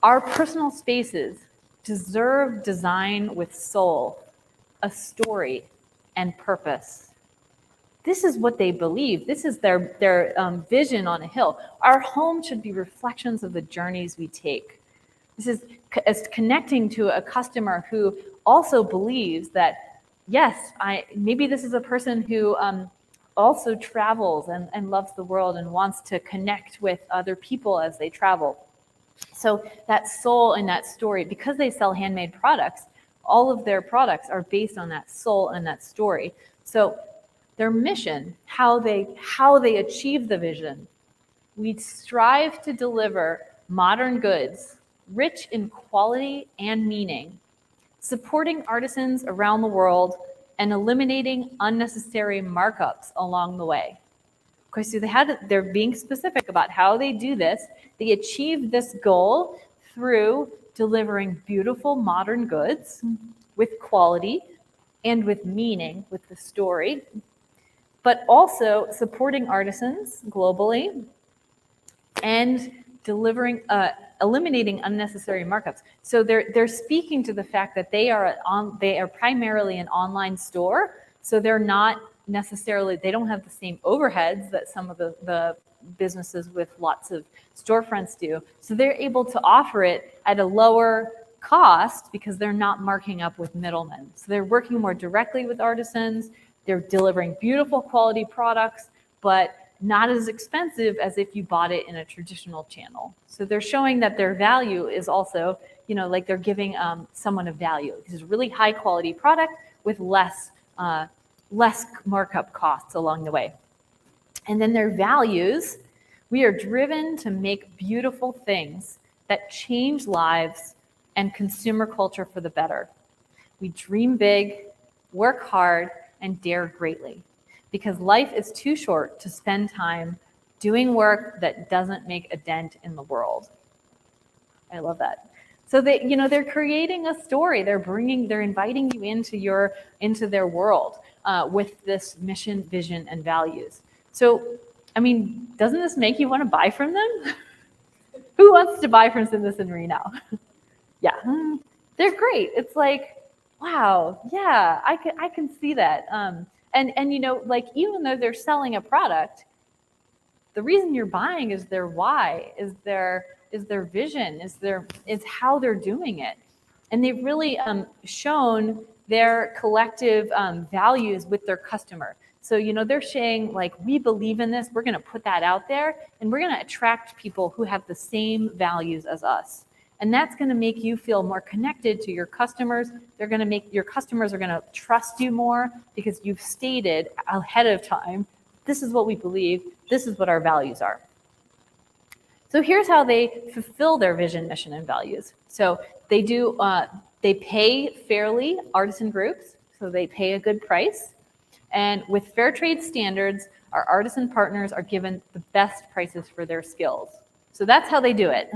Speaker 3: Our personal spaces deserve design with soul, a story, and purpose. This is what they believe. This is their vision on a hill. Our home should be reflections of the journeys we take. This is connecting to a customer who also believes that, yes, maybe this is a person who also travels and loves the world and wants to connect with other people as they travel. So that soul and that story, because they sell handmade products, all of their products are based on that soul and that story. So their mission, how they achieve the vision, we strive to deliver modern goods, rich in quality and meaning, supporting artisans around the world and eliminating unnecessary markups along the way. Okay, so they're being specific about how they do this. They achieve this goal through delivering beautiful modern goods with quality and with meaning, with the story, but also supporting artisans globally and delivering, eliminating unnecessary markups. So they're speaking to the fact that they are primarily an online store, so they're not necessarily, they don't have the same overheads that some of the businesses with lots of storefronts do. So they're able to offer it at a lower cost because they're not marking up with middlemen. So they're working more directly with artisans. They're delivering beautiful quality products, but not as expensive as if you bought it in a traditional channel. So they're showing that their value is also, like they're giving someone a value. This is really high quality product with less markup costs along the way. And then their values, we are driven to make beautiful things that change lives and consumer culture for the better. We dream big, work hard, and dare greatly, because life is too short to spend time doing work that doesn't make a dent in the world. I love that. So they're creating a story. They're inviting you into their world with this mission, vision, and values. So, doesn't this make you want to buy from them? Who wants to buy from Citizen now? Yeah, they're great. It's like, wow, yeah, I can see that. And even though they're selling a product, the reason you're buying is their why, is their vision, is how they're doing it. And they've really shown their collective values with their customer. So, they're saying, like, we believe in this, we're going to put that out there, and we're going to attract people who have the same values as us. And that's going to make you feel more connected to your customers. Your customers are going to trust you more because you've stated ahead of time, this is what we believe, this is what our values are. So here's how they fulfill their vision, mission, and values. So they pay fairly artisan groups, so they pay a good price. And with fair trade standards, our artisan partners are given the best prices for their skills. So that's how they do it.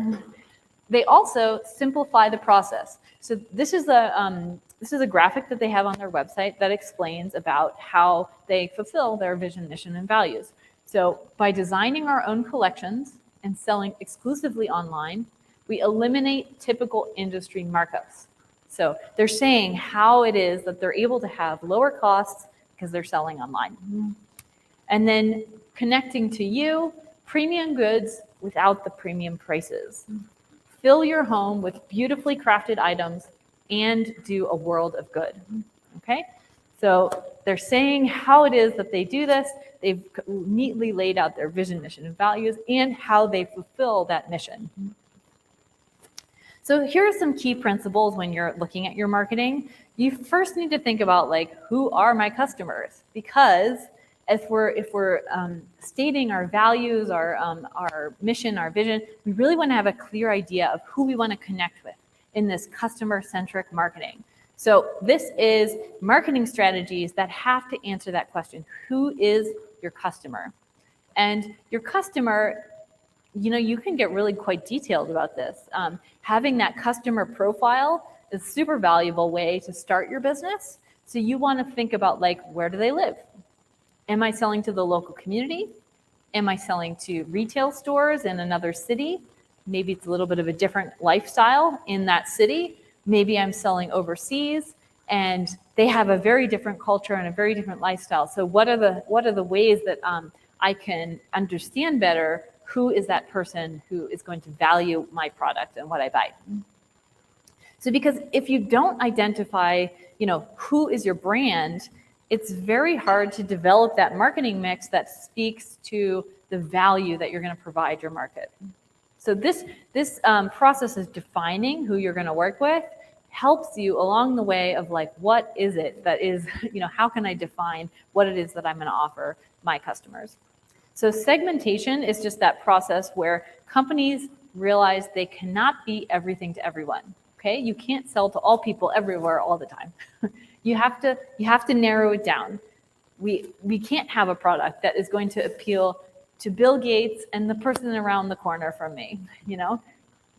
Speaker 3: They also simplify the process. So this is a graphic that they have on their website that explains about how they fulfill their vision, mission, and values. So by designing our own collections and selling exclusively online, we eliminate typical industry markups. So they're saying how it is that they're able to have lower costs because they're selling online. And then connecting to you, premium goods without the premium prices. Fill your home with beautifully crafted items and do a world of good. Okay? So they're saying how it is that they do this. They've neatly laid out their vision, mission, and values and how they fulfill that mission. So here are some key principles when you're looking at your marketing. You first need to think about, like, who are my customers? Because if we're stating our values, our mission, our vision, we really want to have a clear idea of who we want to connect with in this customer-centric marketing. So this is marketing strategies that have to answer that question. Who is your customer? And your customer, you can get really quite detailed about this. Having that customer profile is a super valuable way to start your business. So you want to think about, like, where do they live? Am I selling to the local community? Am I selling to retail stores in another city? Maybe it's a little bit of a different lifestyle in that city. Maybe I'm selling overseas and they have a very different culture and a very different lifestyle. So what are the ways that I can understand better who is that person who is going to value my product and what I buy? So because if you don't identify, who is your brand, it's very hard to develop that marketing mix that speaks to the value that you're going to provide your market. So this process of defining who you're going to work with helps you along the way of, like, what is it that is, how can I define what it is that I'm going to offer my customers? So segmentation is just that process where companies realize they cannot be everything to everyone. Okay, you can't sell to all people everywhere all the time. You have to narrow it down. We can't have a product that is going to appeal to Bill Gates and the person around the corner from me.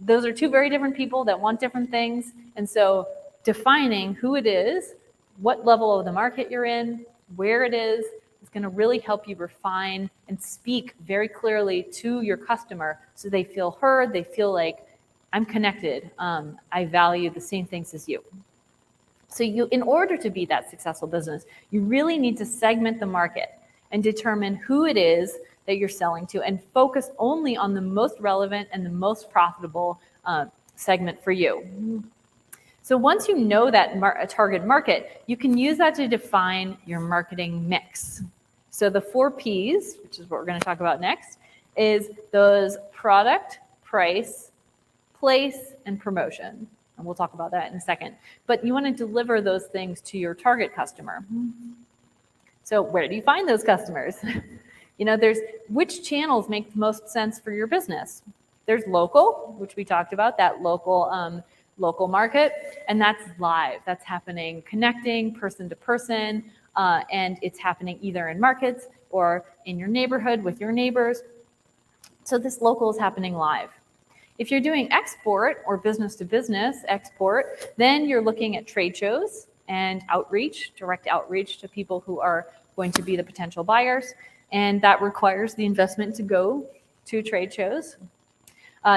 Speaker 3: Those are two very different people that want different things. And so defining who it is, what level of the market you're in, where it is going to really help you refine and speak very clearly to your customer so they feel heard, they feel like I'm connected, I value the same things as you. So in order to be that successful business, you really need to segment the market and determine who it is that you're selling to and focus only on the most relevant and the most profitable segment for you. So once you know that target market, you can use that to define your marketing mix. So the 4 Ps, which is what we're going to talk about next, is those product, price, place, and promotion. And we'll talk about that in a second. But you want to deliver those things to your target customer. So where do you find those customers? There's which channels make the most sense for your business. There's local, which we talked about, that local market, and that's live. That's happening, connecting person to person, and it's happening either in markets or in your neighborhood with your neighbors. So this local is happening live. If you're doing export or business to business export, then you're looking at trade shows and outreach, direct outreach to people who are going to be the potential buyers. And that requires the investment to go to trade shows.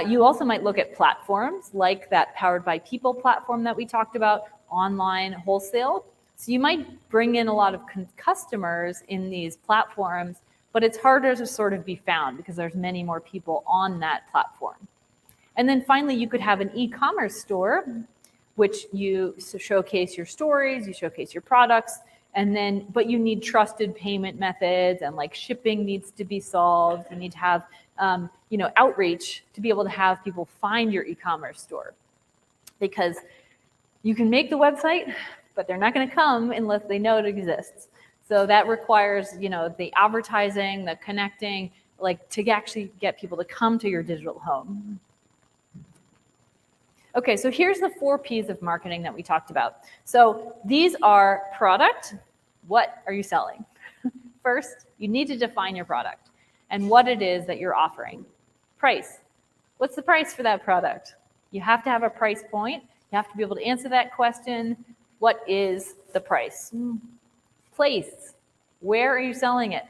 Speaker 3: You also might look at platforms like that Powered by People platform that we talked about, online wholesale. So you might bring in a lot of customers in these platforms, but it's harder to sort of be found because there's many more people on that platform. And then finally, you could have an e-commerce store, which you showcase your stories, you showcase your products, but you need trusted payment methods, and like shipping needs to be solved. You need to have, outreach to be able to have people find your e-commerce store, because you can make the website, but they're not going to come unless they know it exists. So that requires, the advertising, the connecting, like to actually get people to come to your digital home. Okay, so here's the 4 Ps of marketing that we talked about. So these are product. What are you selling? First, you need to define your product and what it is that you're offering. Price. What's the price for that product? You have to have a price point. You have to be able to answer that question. What is the price? Place. Where are you selling it?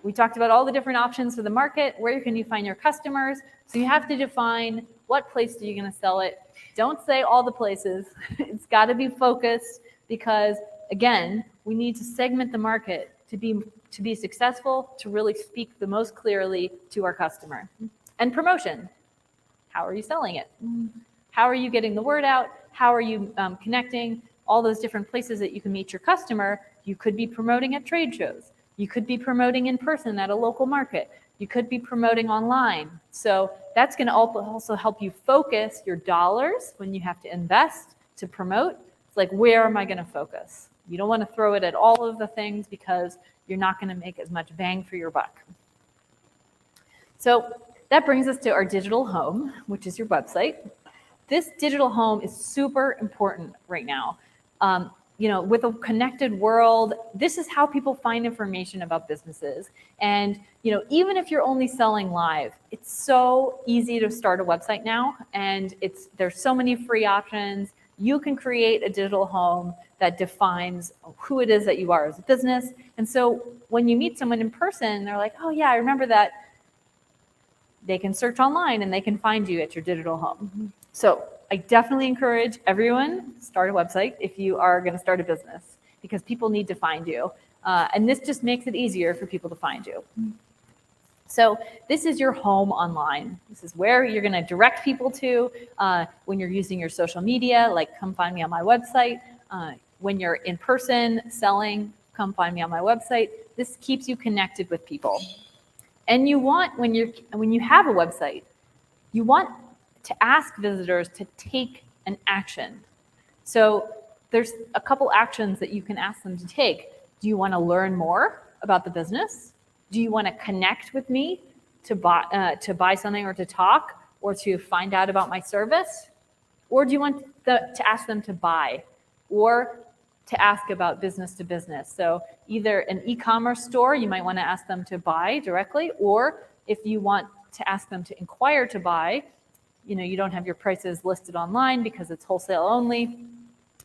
Speaker 3: We talked about all the different options for the market. Where can you find your customers? So you have to define what place are you going to sell it. Don't say all the places. It's got to be focused, because again, we need to segment the market to be successful, to really speak the most clearly to our customer. And promotion. How are you selling it? How are you getting the word out? How are you connecting? All those different places that you can meet your customer. You could be promoting at trade shows. You could be promoting in person at a local market. You could be promoting online. So that's going to also help you focus your dollars when you have to invest to promote. It's like, where am I going to focus? You don't want to throw it at all of the things, because you're not going to make as much bang for your buck. So that brings us to our digital home, which is your website. This digital home is super important right now. With a connected world, this is how people find information about businesses. And, even if you're only selling live, it's so easy to start a website now. And there's so many free options. You can create a digital home that defines who it is that you are as a business. And so when you meet someone in person, they're like, oh yeah, I remember that. They can search online and they can find you at your digital home. So I definitely encourage everyone, start a website if you are going to start a business, because people need to find you. And this just makes it easier for people to find you. So this is your home online. This is where you're going to direct people to when you're using your social media, like come find me on my website. When you're in person selling, come find me on my website. This keeps you connected with people. And you want, when you have a website, you want to ask visitors to take an action. So there's a couple actions that you can ask them to take. Do you want to learn more about the business? Do you want to connect with me to buy something, or to talk, or to find out about my service? Or do you want to ask them to buy, or to ask about business to business? So either an e-commerce store, you might want to ask them to buy directly, or if you want to ask them to inquire to buy, you don't have your prices listed online because it's wholesale only.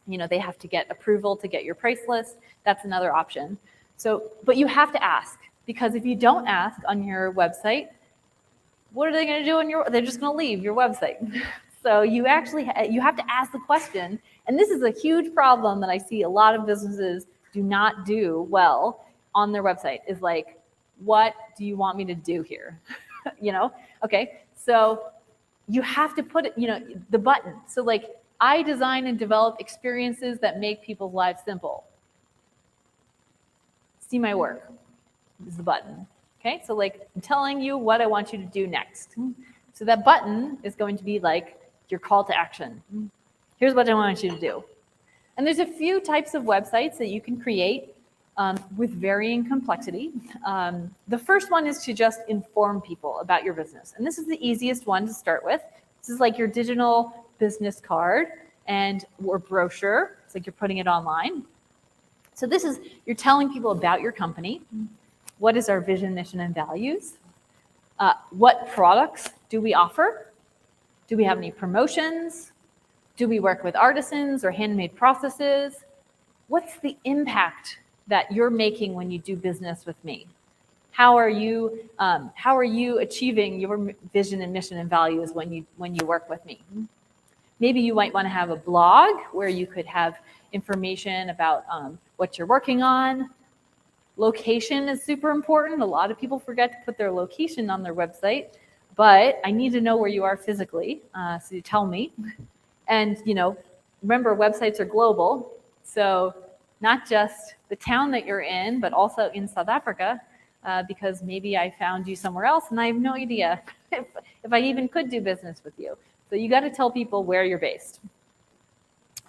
Speaker 3: They have to get approval to get your price list. That's another option. So, but you have to ask, because if you don't ask on your website, what are they going to do they're just going to leave your website. So you actually, you have to ask the question. And this is a huge problem that I see a lot of businesses do not do well on their website, is like, what do you want me to do here? Okay. So you have to put it, the button. So like, I design and develop experiences that make people's lives simple. See my work. This is the button. Okay, so like I'm telling you what I want you to do next. So that button is going to be like your call to action. Here's what I want you to do. And there's a few types of websites that you can create with varying complexity. The first one is to just inform people about your business. And this is the easiest one to start with. This is like your digital business card or brochure. It's like you're putting it online. So this is, you're telling people about your company. What is our vision, mission, and values? What products do we offer? Do we have any promotions? Do we work with artisans or handmade processes? What's the impact that you're making when you do business with me? How are you achieving your vision and mission and values when you work with me? Maybe you might want to have a blog where you could have information about what you're working on. Location is super important. A lot of people forget to put their location on their website, but I need to know where you are physically, so you tell me. And remember, websites are global, so not just the town that you're in, but also in South Africa, because maybe I found you somewhere else and I have no idea if I even could do business with you. So you got to tell people where you're based.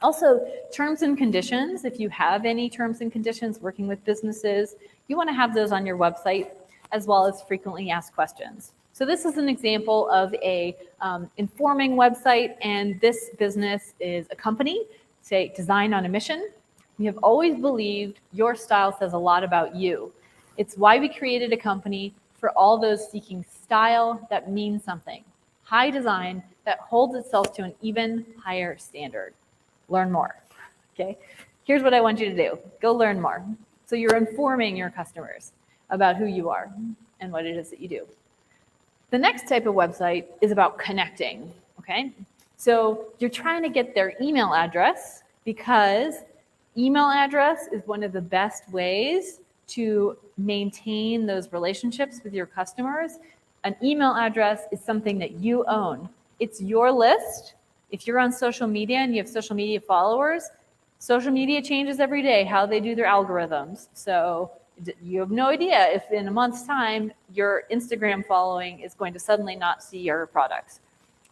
Speaker 3: Also, terms and conditions. If you have any terms and conditions working with businesses, you want to have those on your website, as well as frequently asked questions. So this is an example of a informing website, and this business is a company, say Design on a Mission. We have always believed your style says a lot about you. It's why we created a company for all those seeking style that means something. High design that holds itself to an even higher standard. Learn more. Okay, here's what I want you to do. Go learn more. So you're informing your customers about who you are and what it is that you do. The next type of website is about connecting. Okay, so you're trying to get their email address, because email address is one of the best ways to maintain those relationships with your customers. An email address is something that you own. It's your list. If you're on social media and you have social media followers, social media changes every day, how they do their algorithms. So you have no idea if in a month's time, your Instagram following is going to suddenly not see your products.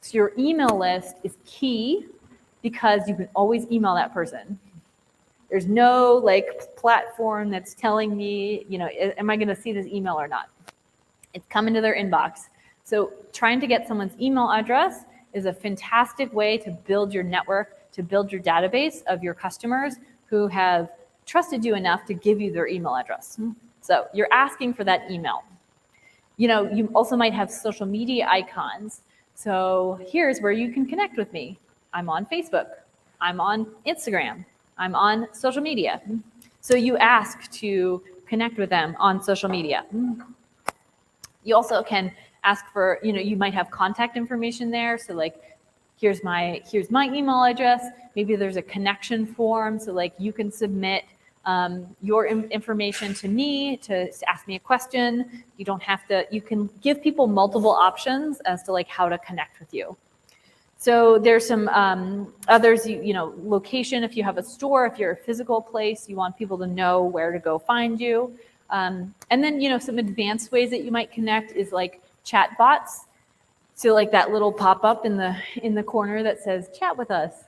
Speaker 3: So your email list is key, because you can always email that person. There's no platform that's telling me, am I going to see this email or not? It's coming to their inbox. So trying to get someone's email address is a fantastic way to build your network, to build your database of your customers who have trusted you enough to give you their email address. So you're asking for that email. You also might have social media icons. So here's where you can connect with me. I'm on Facebook. I'm on Instagram. I'm on social media. So you ask to connect with them on social media. You also can ask for, you might have contact information there. So here's my email address. Maybe there's a connection form. So you can submit your information to me to ask me a question. You don't have to, you can give people multiple options as to how to connect with you. So there's some others, location. If you have a store, if you're a physical place, you want people to know where to go find you. And then, some advanced ways that you might connect is chat bots. So that little pop-up in the corner that says chat with us.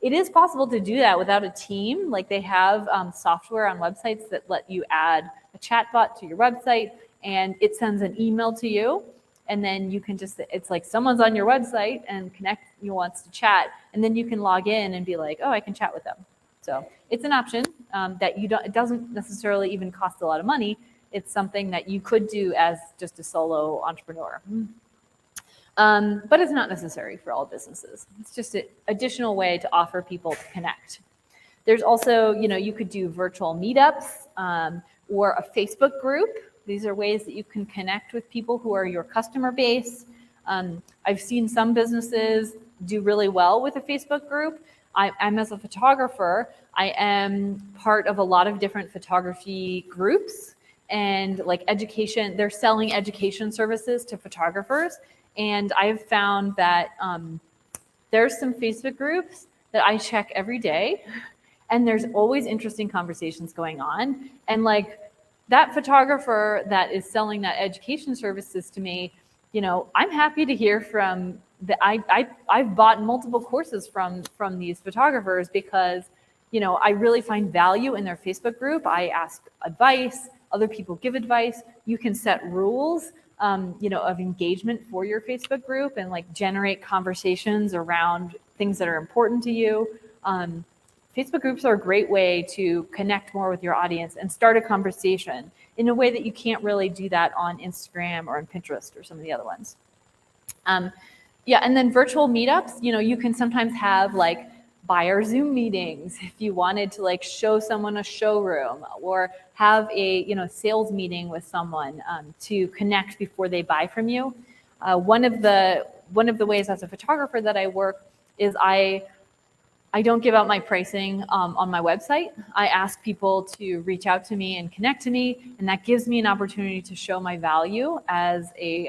Speaker 3: It is possible to do that without a team. They have software on websites that let you add a chat bot to your website, and it sends an email to you. And then you can it's like someone's on your website and wants to chat, and then you can log in and be like, oh, I can chat with them. So it's an option that it doesn't necessarily even cost a lot of money. It's something that you could do as just a solo entrepreneur. But it's not necessary for all businesses. It's just an additional way to offer people to connect. There's also, you could do virtual meetups or a Facebook group. These are ways that you can connect with people who are your customer base. I've seen some businesses do really well with a Facebook group. I'm as a photographer, I am part of a lot of different photography groups, and education, they're selling education services to photographers. And I've found that there's some Facebook groups that I check every day, and there's always interesting conversations going on. And like that photographer that is selling that education services to me, you know, I'm happy to hear from I've bought multiple courses from these photographers because, you know, I really find value in their Facebook group. I ask advice, other people give advice. You can set rules, you know, of engagement for your Facebook group and like generate conversations around things that are important to you. Facebook groups are a great way to connect more with your audience and start a conversation in a way that you can't really do that on Instagram or on Pinterest or some of the other ones. Yeah, and then virtual meetups, you know, you can sometimes have like buyer Zoom meetings if you wanted to like show someone a showroom or have a, you know, sales meeting with someone to connect before they buy from you. One of the ways as a photographer that I work is I don't give out my pricing on my website. I ask people to reach out to me and connect to me, and that gives me an opportunity to show my value as a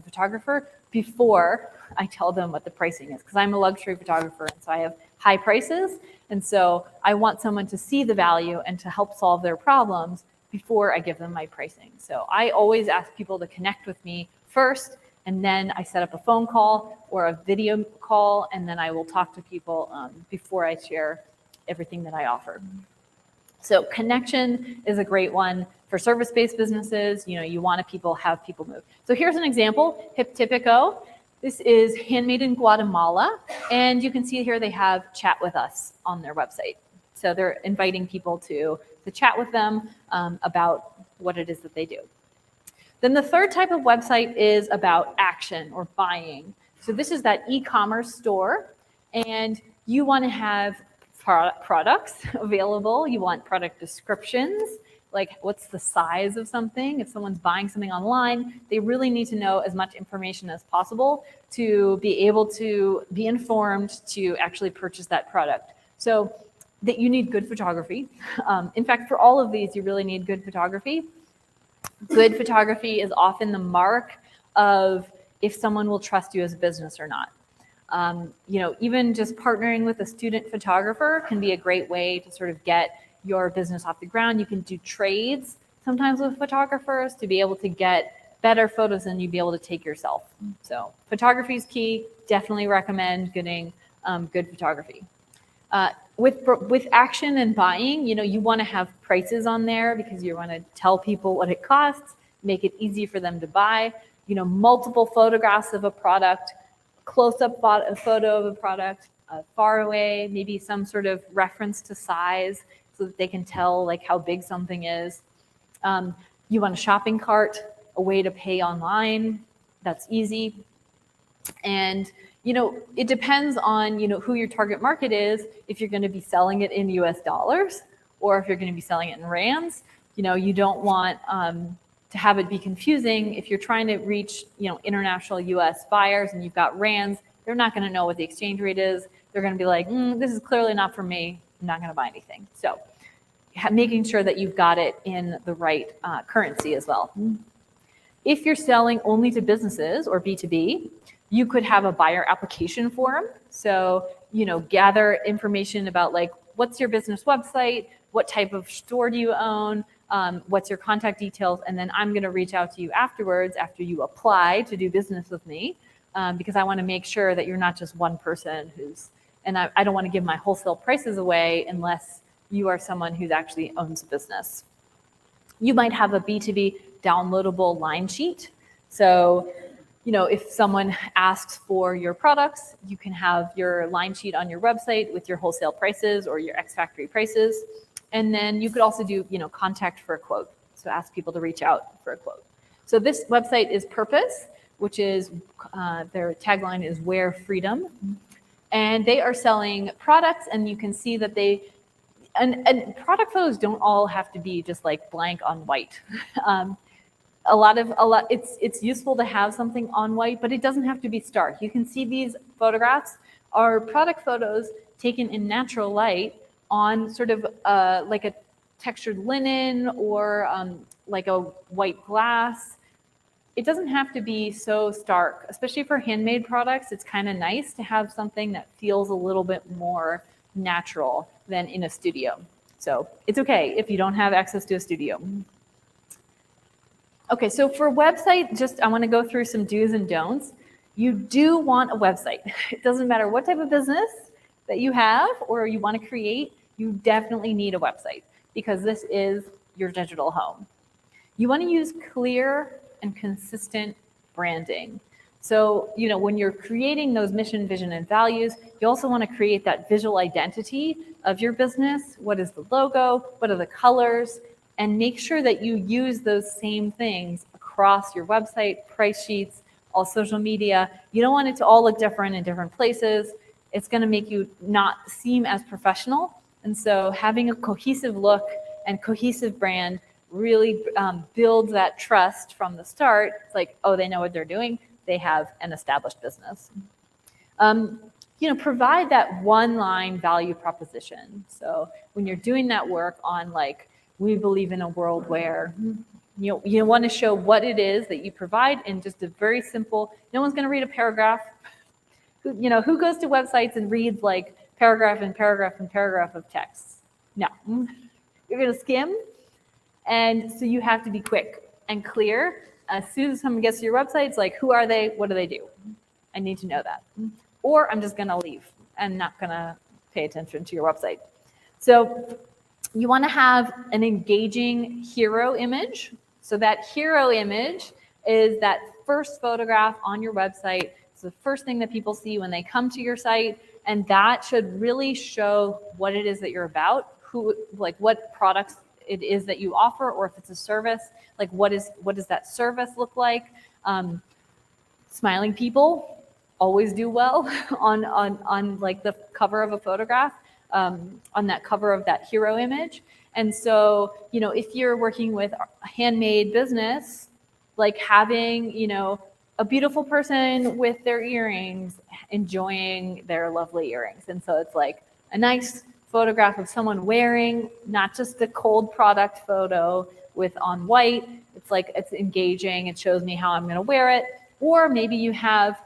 Speaker 3: photographer before I tell them what the pricing is, because I'm a luxury photographer, and so I have high prices, and so I want someone to see the value and to help solve their problems before I give them my pricing. So I always ask people to connect with me first, and then I set up a phone call or a video call, and then I will talk to people before I share everything that I offer. So connection is a great one for service-based businesses. You know, you want to have people move. So here's an example, Hip Typico. This is handmade in Guatemala, and you can see here they have chat with us on their website. So they're inviting people to chat with them about what it is that they do. Then the third type of website is about action or buying. So this is that e-commerce store, and you want to have products available. You want product descriptions, like what's the size of something. If someone's buying something online, they really need to know as much information as possible to be able to be informed to actually purchase that product. So that you need good photography. In fact, for all of these, you really need good photography. Good photography is often the mark of if someone will trust you as a business or not. You know, even just partnering with a student photographer can be a great way to sort of get your business off the ground. You can do trades sometimes with photographers to be able to get better photos than you'd be able to take yourself. So photography is key. Definitely recommend getting good photography. With action and buying, you know, you want to have prices on there because you want to tell people what it costs, make it easy for them to buy. You know, multiple photographs of a product, close-up photo of a product, far away, maybe some sort of reference to size so that they can tell like how big something is. You want a shopping cart, a way to pay online. That's easy. And you know, it depends on, you know, who your target market is, if you're going to be selling it in US dollars or if you're going to be selling it in rands. You know, you don't want to have it be confusing. If you're trying to reach, you know, international US buyers and you've got rands, they're not going to know what the exchange rate is. They're going to be like, this is clearly not for me. I'm not going to buy anything. So making sure that you've got it in the right currency as well. If you're selling only to businesses or B2B, you could have a buyer application form. So, you know, gather information about like, what's your business website? What type of store do you own? What's your contact details? And then I'm going to reach out to you afterwards after you apply to do business with me because I want to make sure that you're not just one person and I don't want to give my wholesale prices away unless you are someone who actually owns a business. You might have a B2B downloadable line sheet. So, you know, if someone asks for your products, you can have your line sheet on your website with your wholesale prices or your ex-factory prices. And then you could also do, you know, contact for a quote. So ask people to reach out for a quote. So this website is Purpose, which is their tagline is Wear Freedom. And they are selling products, and you can see that and product photos don't all have to be just like blank on white. It's useful to have something on white, but it doesn't have to be stark. You can see these photographs are product photos taken in natural light on sort of like a textured linen or like a white glass. it doesn't have to be so stark, especially for handmade products. It's kind of nice to have something that feels a little bit more natural than in a studio. So it's okay if you don't have access to a studio. Okay, so for website, I want to go through some do's and don'ts. You do want a website. It doesn't matter what type of business that you have or you want to create, you definitely need a website because this is your digital home. You want to use clear and consistent branding. So, when you're creating those mission, vision, and values, you also want to create that visual identity of your business. What is the logo? What are the colors? And make sure that you use those same things across your website, price sheets, all social media. You don't want it to all look different in different places. It's going to make you not seem as professional. And so having a cohesive look and cohesive brand really builds that trust from the start. It's like, oh, they know what they're doing. They have an established business. Provide that one-line value proposition. So when you're doing that work on we believe in a world where you want to show what it is that you provide in just a very simple, no one's going to read a paragraph. Who goes to websites and reads paragraph and paragraph and paragraph of text? No. You're going to skim. And so you have to be quick and clear. As soon as someone gets to your website, it's like, who are they? What do they do? I need to know that. Or I'm just going to leave and not going to pay attention to your website. So you want to have an engaging hero image. So that hero image is that first photograph on your website. It's the first thing that people see when they come to your site. And that should really show what it is that you're about, what products it is that you offer, or if it's a service, what does that service look like? Smiling people always do well on the cover of a photograph, on that cover of that hero image. And so, if you're working with a handmade business, having, a beautiful person with their earrings, enjoying their lovely earrings. And so it's a nice photograph of someone wearing, not just a cold product photo with on white. It's engaging. It shows me how I'm going to wear it. Or maybe you have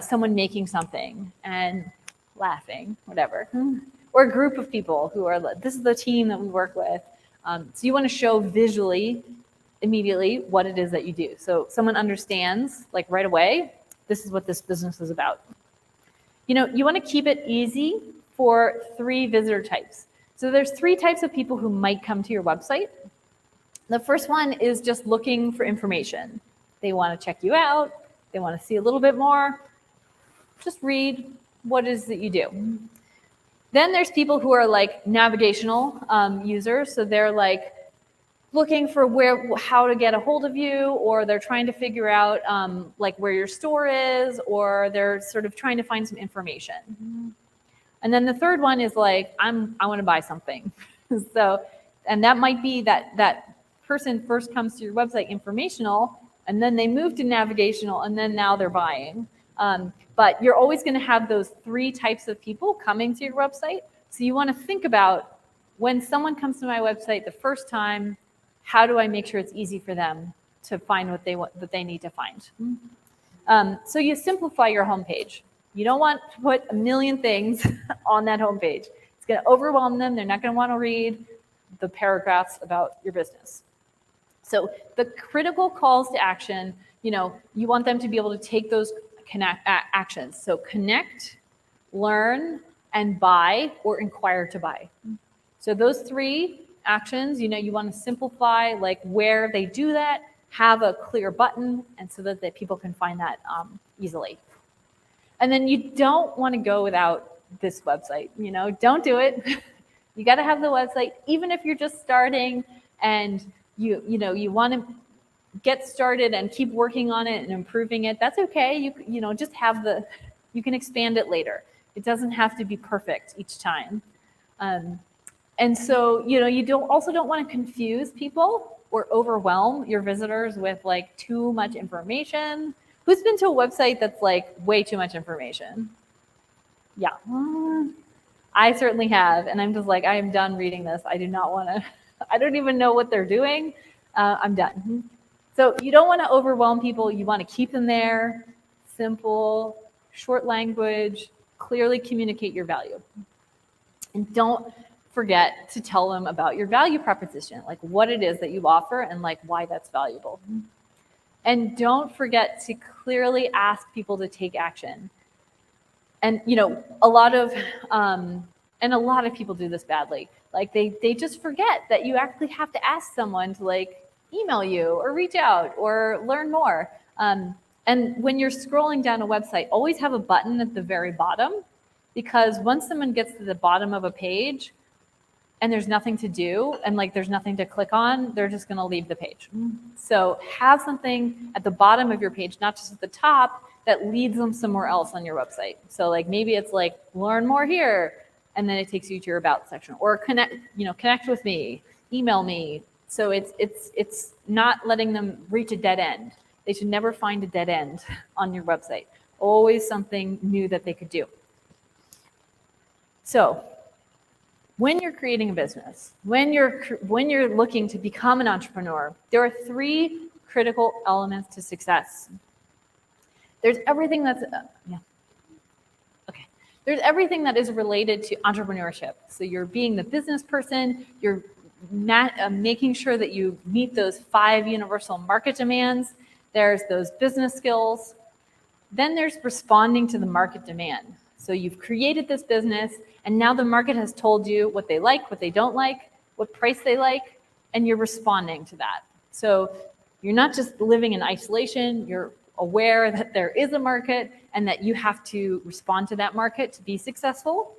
Speaker 3: someone making something and laughing, whatever. Or a group of people who are, this is the team that we work with. So you want to show visually, immediately, what it is that you do. So someone understands, right away, this is what this business is about. You want to keep it easy for 3 visitor types. So there's 3 types of people who might come to your website. The first one is just looking for information. They want to check you out. They want to see a little bit more. Just read what it is that you do. Then there's people who are navigational users. So they're looking for how to get a hold of you, or they're trying to figure out where your store is, or they're sort of trying to find some information. And then the third one is I want to buy something. So, and that might be that person first comes to your website informational, and then they move to navigational, and then now they're buying. But you're always going to have those 3 types of people coming to your website. So you want to think about, when someone comes to my website the first time, how do I make sure it's easy for them to find what they need to find? So you simplify your homepage. You don't want to put a million things on that homepage. It's going to overwhelm them. They're not going to want to read the paragraphs about your business. So the critical calls to action, you want them to be able to take those actions. So connect, learn, and buy, or inquire to buy. So those 3 actions, you want to simplify where they do that, have a clear button, and so that people can find that easily. And then you don't want to go without this website. Don't do it. You got to have the website, even if you're just starting and you want to get started and keep working on it and improving it. That's okay. You just have you can expand it later. It doesn't have to be perfect each time. And so, you don't want to confuse people or overwhelm your visitors with too much information. Who's been to a website that's way too much information? Yeah, I certainly have. And I'm just I am done reading this. I do not want to, I don't even know what they're doing. I'm done. So you don't want to overwhelm people. You want to keep them there, simple, short language, clearly communicate your value. And don't forget to tell them about your value proposition, like what it is that you offer and like why that's valuable. And don't forget to clearly ask people to take action. And a lot of people do this badly. Like they just forget that you actually have to ask someone to like email you or reach out or learn more. And when you're scrolling down a website, always have a button at the very bottom, because once someone gets to the bottom of a page and there's nothing to do and like there's nothing to click on, they're just going to leave the page. So have something at the bottom of your page, not just at the top, that leads them somewhere else on your website. So like maybe it's like learn more here, and then it takes you to your about section, or connect with me, email me. So it's not letting them reach a dead end. They should never find a dead end on your website. Always something new that they could do. So when you're creating a business, when you're looking to become an entrepreneur, there are 3 critical elements to success. There's everything that's There's everything that is related to entrepreneurship. So you're being the business person, you're making sure that you meet those 5 universal market demands. There's those business skills. Then there's responding to the market demand. So you've created this business, and now the market has told you what they like, what they don't like, what price they like, and you're responding to that. So you're not just living in isolation, you're aware that there is a market and that you have to respond to that market to be successful,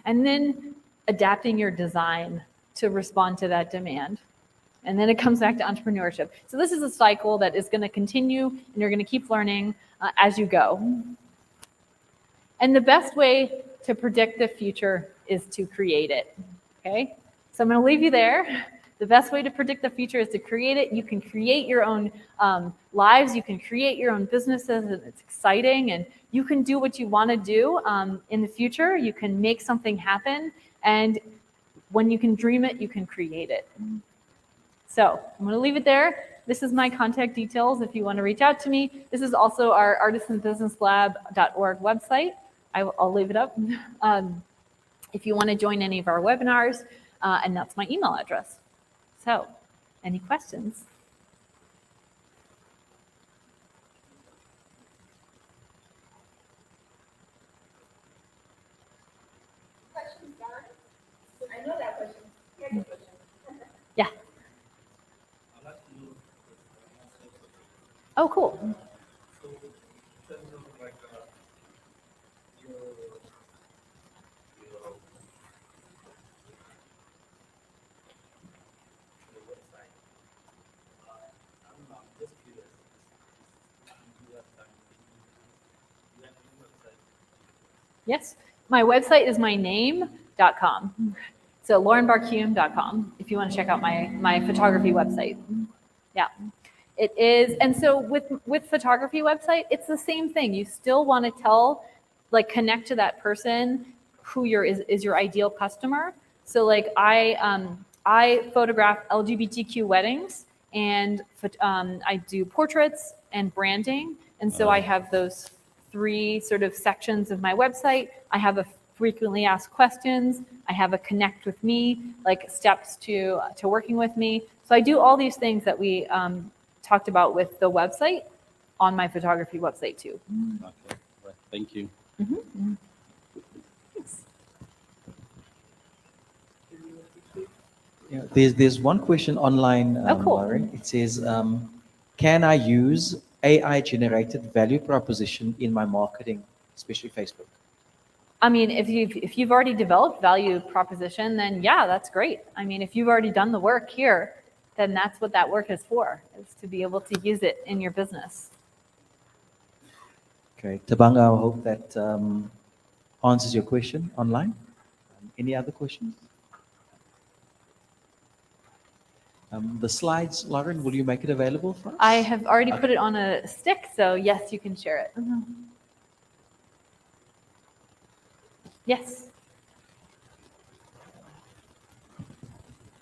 Speaker 3: and then adapting your design to respond to that demand. And then it comes back to entrepreneurship. So this is a cycle that is going to continue, and you're going to keep learning as you go. And the best way to predict the future is to create it. Okay? So I'm going to leave you there. The best way to predict the future is to create it. You can create your own lives. You can create your own businesses, and it's exciting. And you can do what you want to do in the future. You can make something happen. And when you can dream it, you can create it. So I'm going to leave it there. This is my contact details if you want to reach out to me. This is also our artisanbusinesslab.org website. I'll leave it up if you want to join any of our webinars, and that's my email address. So, any questions?
Speaker 2: Questions, Lauren? I know that question. You have a question.
Speaker 3: Yeah. Oh, cool.
Speaker 4: So, in terms of like your website, I don't know, I'm just curious. You have time, you have any website?
Speaker 3: Yes. My website is my name.com. So laurenbarkume.com if you want to check out my photography website. Yeah. It is. And so with photography website, it's the same thing. You still want to connect to that person who is your ideal customer. So like I photograph LGBTQ weddings, and I do portraits and branding. And so I have those 3 sort of sections of my website. I have a frequently asked questions. I have a connect with me, like steps to working with me. So I do all these things that we talked about with the website on my photography website too.
Speaker 4: Okay, right. Thank you.
Speaker 3: Mm-hmm. Thanks.
Speaker 1: Yeah, there's one question online,
Speaker 3: Cool.
Speaker 1: Lauren. It says, can I use AI-generated value proposition in my marketing, especially Facebook?
Speaker 3: I mean, if you've already developed value proposition, then yeah, that's great. I mean, if you've already done the work here, then that's what that work is for, is to be able to use it in your business.
Speaker 1: Okay, Tabanga, I hope that answers your question online. Any other questions? The slides, Lauren, will you make it available for us?
Speaker 3: I have already put it on a stick, so yes, you can share it. Yes.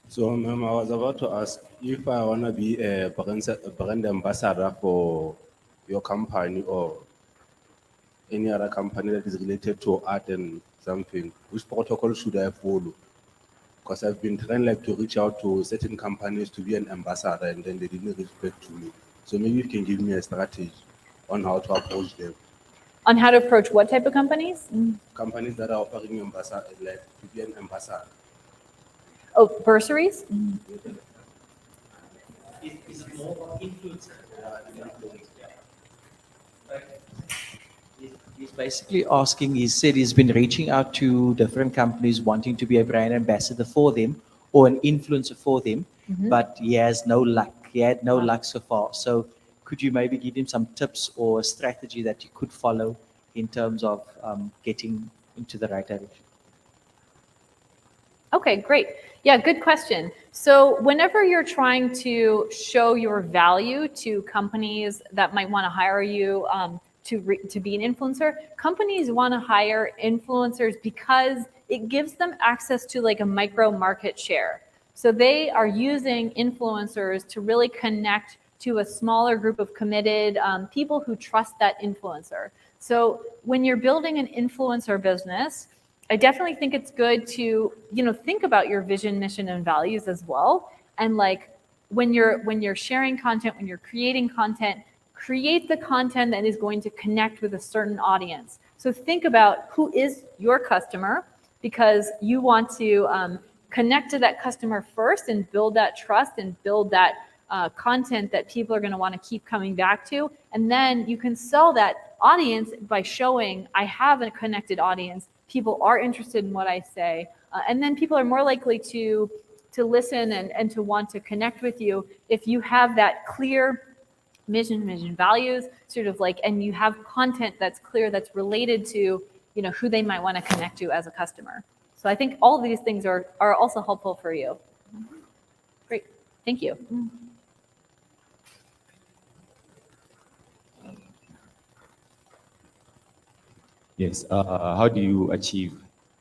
Speaker 4: So, ma'am, I was about to ask,
Speaker 5: If I want to be a brand ambassador for your company or any other company that is related to art and something, which protocol should I follow? Because I've been trying like to reach out to certain companies to be an ambassador and then they didn't reach back to me. So maybe you can give me a strategy on how to approach them.
Speaker 3: On how to approach what type of companies?
Speaker 5: Companies that are offering ambassador, like to be an ambassador.
Speaker 3: Oh, bursaries?
Speaker 4: Is it more about influencer?
Speaker 1: He's basically asking, he said he's been reaching out to different companies wanting to be a brand ambassador for them or an influencer for them, but he has no luck. He had no luck so far. So could you maybe give him some tips or a strategy that he could follow in terms of getting into the right direction?
Speaker 3: Okay, great. Yeah, good question. So whenever you're trying to show your value to companies that might want to hire you to be an influencer, companies want to hire influencers because it gives them access to like a micro market share. So they are using influencers to really connect to a smaller group of committed people who trust that influencer. So when you're building an influencer business, I definitely think it's good to, think about your vision, mission, and values as well. And like when you're sharing content, when you're creating content, create the content that is going to connect with a certain audience. So think about who is your customer, because you want to connect to that customer first and build that trust and build that content that people are going to want to keep coming back to. And then you can sell that audience by showing I have a connected audience. People are interested in what I say. And then people are more likely to listen and to want to connect with you if you have that clear mission, values, sort of like, and you have content that's clear, that's related to, who they might want to connect to as a customer. So I think all of these things are also helpful for you. Great, thank you.
Speaker 6: Yes. How do you achieve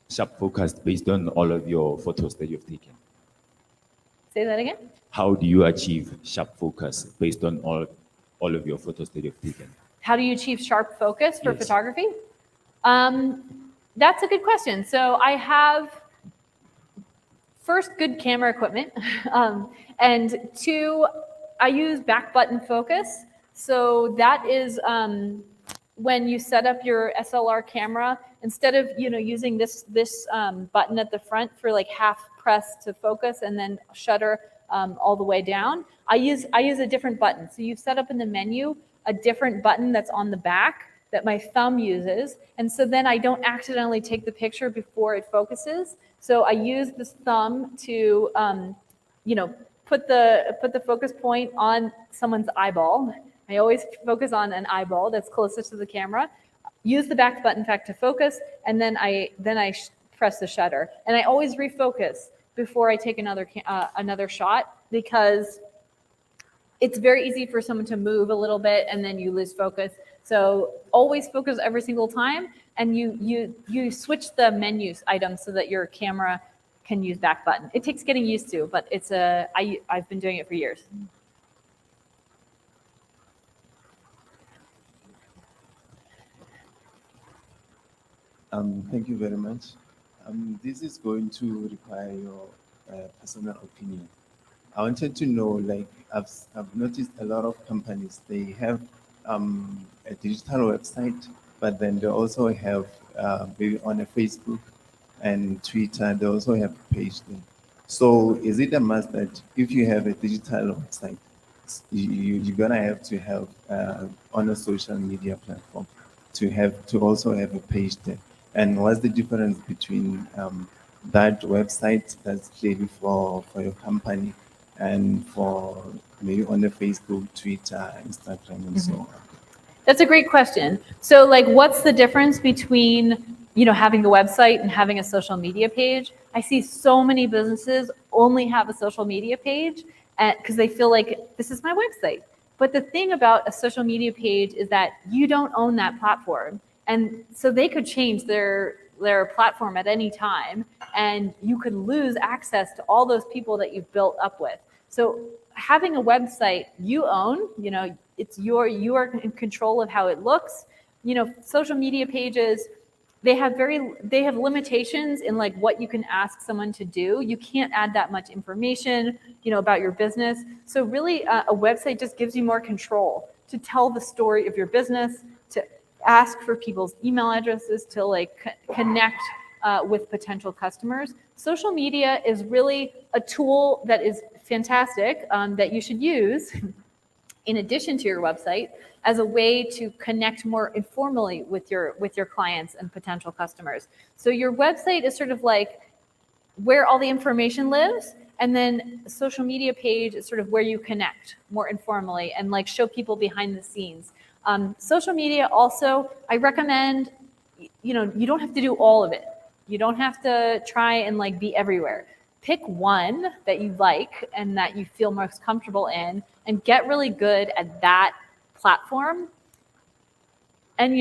Speaker 6: sharp focus based on all of your photos that you've taken?
Speaker 3: Say that again.
Speaker 6: How do you achieve sharp focus based on all of your photos that you've taken?
Speaker 3: How do you achieve sharp focus for
Speaker 6: Yes.
Speaker 3: photography? That's a good question. So I have first good camera equipment, and two, I use back button focus. So that is when you set up your SLR camera, instead of using this button at the front for like half press to focus and then shutter all the way down, I use a different button. So you've set up in the menu a different button that's on the back that my thumb uses, and so then I don't accidentally take the picture before it focuses. So I use this thumb to put the focus point on someone's eyeball. I always focus on an eyeball that's closest to the camera. Use the back button, in fact, to focus, and then I press the shutter. And I always refocus before I take another shot, because it's very easy for someone to move a little bit and then you lose focus. So always focus every single time, and you switch the menus items so that your camera can use back button. It takes getting used to, but I've been doing it for years.
Speaker 7: Thank you very much. This is going to require your personal opinion. I wanted to know, like, I've noticed a lot of companies, they have a digital website, but then they also have maybe on a Facebook and Twitter, they also have a page there. So is it a must that if you have a digital website, you're gonna have to have on a social media platform to also have a page there? And what's the difference between that website that's clearly for your company and for maybe on the Facebook, Twitter, Instagram, and so on?
Speaker 3: That's a great question. So like, what's the difference between, having the website and having a social media page? I see so many businesses only have a social media page because they feel like this is my website. But the thing about a social media page is that you don't own that platform. And so they could change their platform at any time, and you could lose access to all those people that you've built up with. So having a website you own, it's you are in control of how it looks. Social media pages, they have limitations in like what you can ask someone to do. You can't add that much information, about your business. So really, a website just gives you more control to tell the story of your business, to ask for people's email addresses, to like connect with potential customers. Social media is really a tool that is fantastic, that you should use in addition to your website as a way to connect more informally with your clients and potential customers. So your website is sort of like where all the information lives, and then social media page is sort of where you connect more informally and like show people behind the scenes. Social media also, I recommend, you don't have to do all of it. You don't have to try and like be everywhere. Pick one that you like and that you feel most comfortable in, and get really good at that platform. And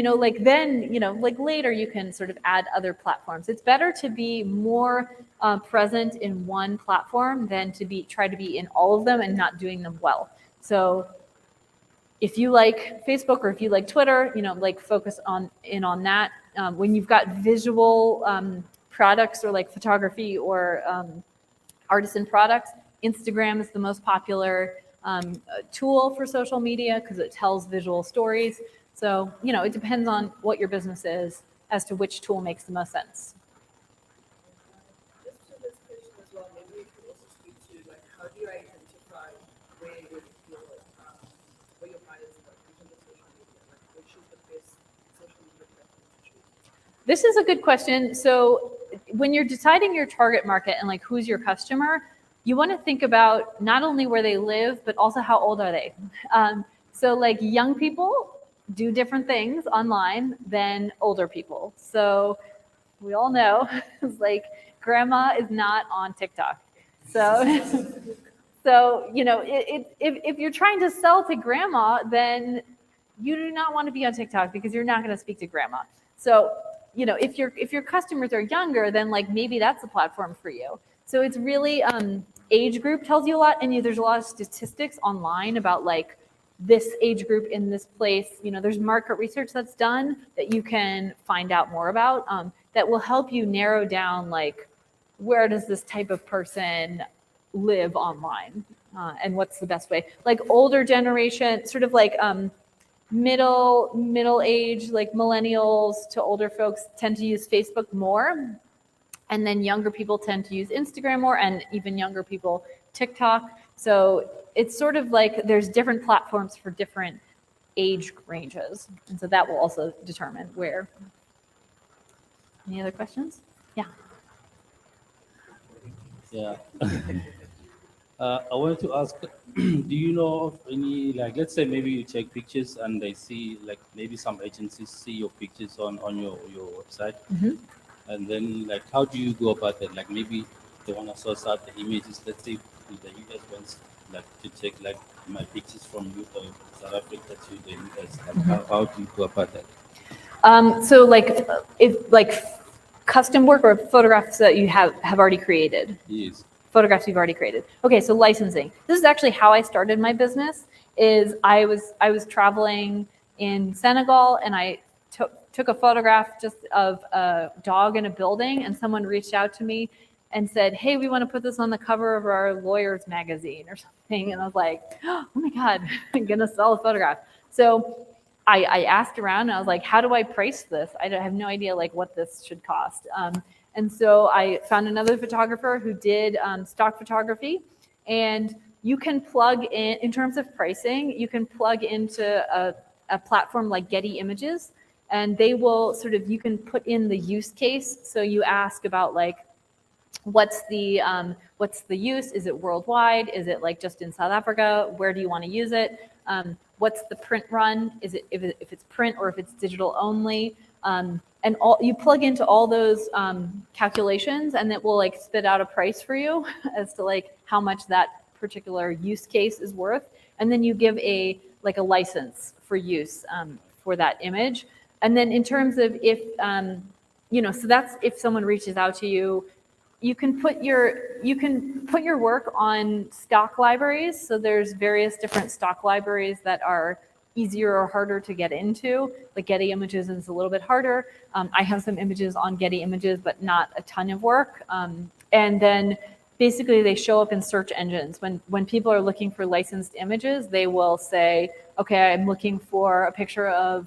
Speaker 3: then later you can sort of add other platforms. It's better to be more present in one platform than to try to be in all of them and not doing them well. So if you like Facebook or if you like Twitter, focus on that. When you've got visual products or like photography or artisan products, Instagram is the most popular tool for social media because it tells visual stories. So, it depends on what your business is as to which tool makes the most sense.
Speaker 2: Just to this question as well, maybe you could also speak to like how do you identify where your buyers are in terms of social media, like which is the best social media platform to choose?
Speaker 3: This is a good question. So when you're deciding your target market and like who's your customer, you want to think about not only where they live, but also how old are they. So like young people do different things online than older people. So we all know it's like grandma is not on TikTok. So if you're trying to sell to grandma, then you do not want to be on TikTok because you're not going to speak to grandma. So if your customers are younger, then like maybe that's a platform for you. So it's really age group tells you a lot, and there's a lot of statistics online about like this age group in this place. There's market research that's done that you can find out more about that will help you narrow down like where does this type of person live online and what's the best way. Like older generation, sort of like middle age, like millennials to older folks tend to use Facebook more. And then younger people tend to use Instagram more, and even younger people, TikTok. So it's sort of like there's different platforms for different age ranges. And so that will also determine where. Any other questions? Yeah.
Speaker 4: Yeah. I wanted to ask, do you know of any, like, let's say maybe you take pictures and they see, like, maybe some agencies see your pictures on your website.
Speaker 3: Mm-hmm.
Speaker 4: And then, like, how do you go about that? Like, maybe they want to source out the images. Let's say the US wants, like, to take, like, my pictures from you or South Africa to the US. Like, how do you go about that?
Speaker 3: So like if like custom work or photographs that you have already created.
Speaker 4: Yes.
Speaker 3: Photographs you've already created. Okay, so licensing. This is actually how I started my business. Is I was traveling in Senegal, and I took a photograph just of a dog in a building, and someone reached out to me and said, "Hey, we want to put this on the cover of our lawyer's magazine or something." And I was like, "Oh my God, I'm gonna sell a photograph." So I asked around, and I was like, "How do I price this? I have no idea like what this should cost." And so I found another photographer who did stock photography, and you can plug in terms of pricing, you can plug into a platform like Getty Images, and they will you can put in the use case. So you ask about like, what's the use? Is it worldwide? Is it like just in South Africa? Where do you want to use it? What's the print run? Is it if it's print or if it's digital only? And you plug into all those calculations, and it will like spit out a price for you as to like how much that particular use case is worth. And then you give a license for use for that image. And then in terms of if so that's if someone reaches out to you, you can put your work on stock libraries. So there's various different stock libraries that are easier or harder to get into. Like Getty Images is a little bit harder. I have some images on Getty Images, but not a ton of work. And then basically they show up in search engines. When people are looking for licensed images, they will say, okay, I'm looking for a picture of,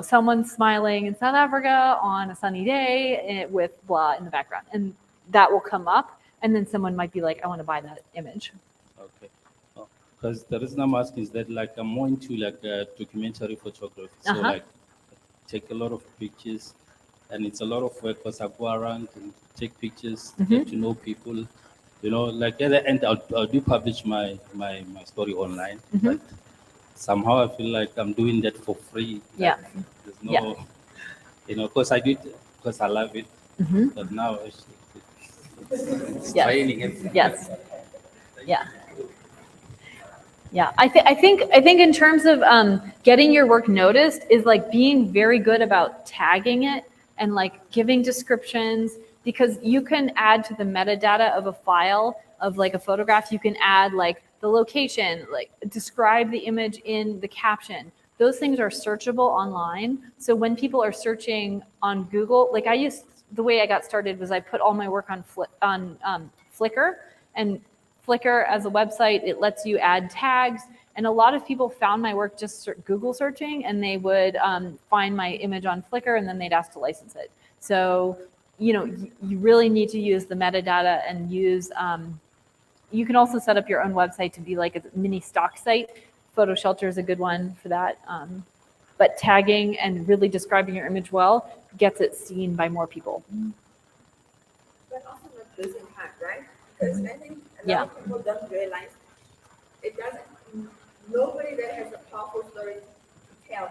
Speaker 3: someone smiling in South Africa on a sunny day with blah in the background. And that will come up. And then someone might be like, I want to buy that image.
Speaker 4: Okay. Because the reason I'm asking is that like I'm more into like documentary photography. So
Speaker 3: Uh-huh.
Speaker 4: like I take a lot of pictures, and it's a lot of work because I go around and take pictures, get to know people. Like at the end, I'll do publish my story online, but somehow I feel like I'm doing that for free.
Speaker 3: Yeah.
Speaker 4: Like, there's no, because I do it because I love it, but now it's
Speaker 3: Yes.
Speaker 4: training and
Speaker 3: Yes. Yeah. Yeah. I think in terms of getting your work noticed is like being very good about tagging it and like giving descriptions, because you can add to the metadata of a file of like a photograph. You can add like the location, like describe the image in the caption. Those things are searchable online. So when people are searching on Google, like the way I got started was I put all my work on Flickr, and Flickr as a website, it lets you add tags. And a lot of people found my work just Google searching, and they would find my image on Flickr, and then they'd ask to license it. So, you really need to use the metadata and use, you can also set up your own website to be like a mini stock site. Photo Shelter is a good one for that. But tagging and really describing your image well gets it seen by more people.
Speaker 2: But also not losing heart, right? Because I think a lot
Speaker 3: Yeah.
Speaker 2: of people don't realize it doesn't. Nobody that has a powerful story to tell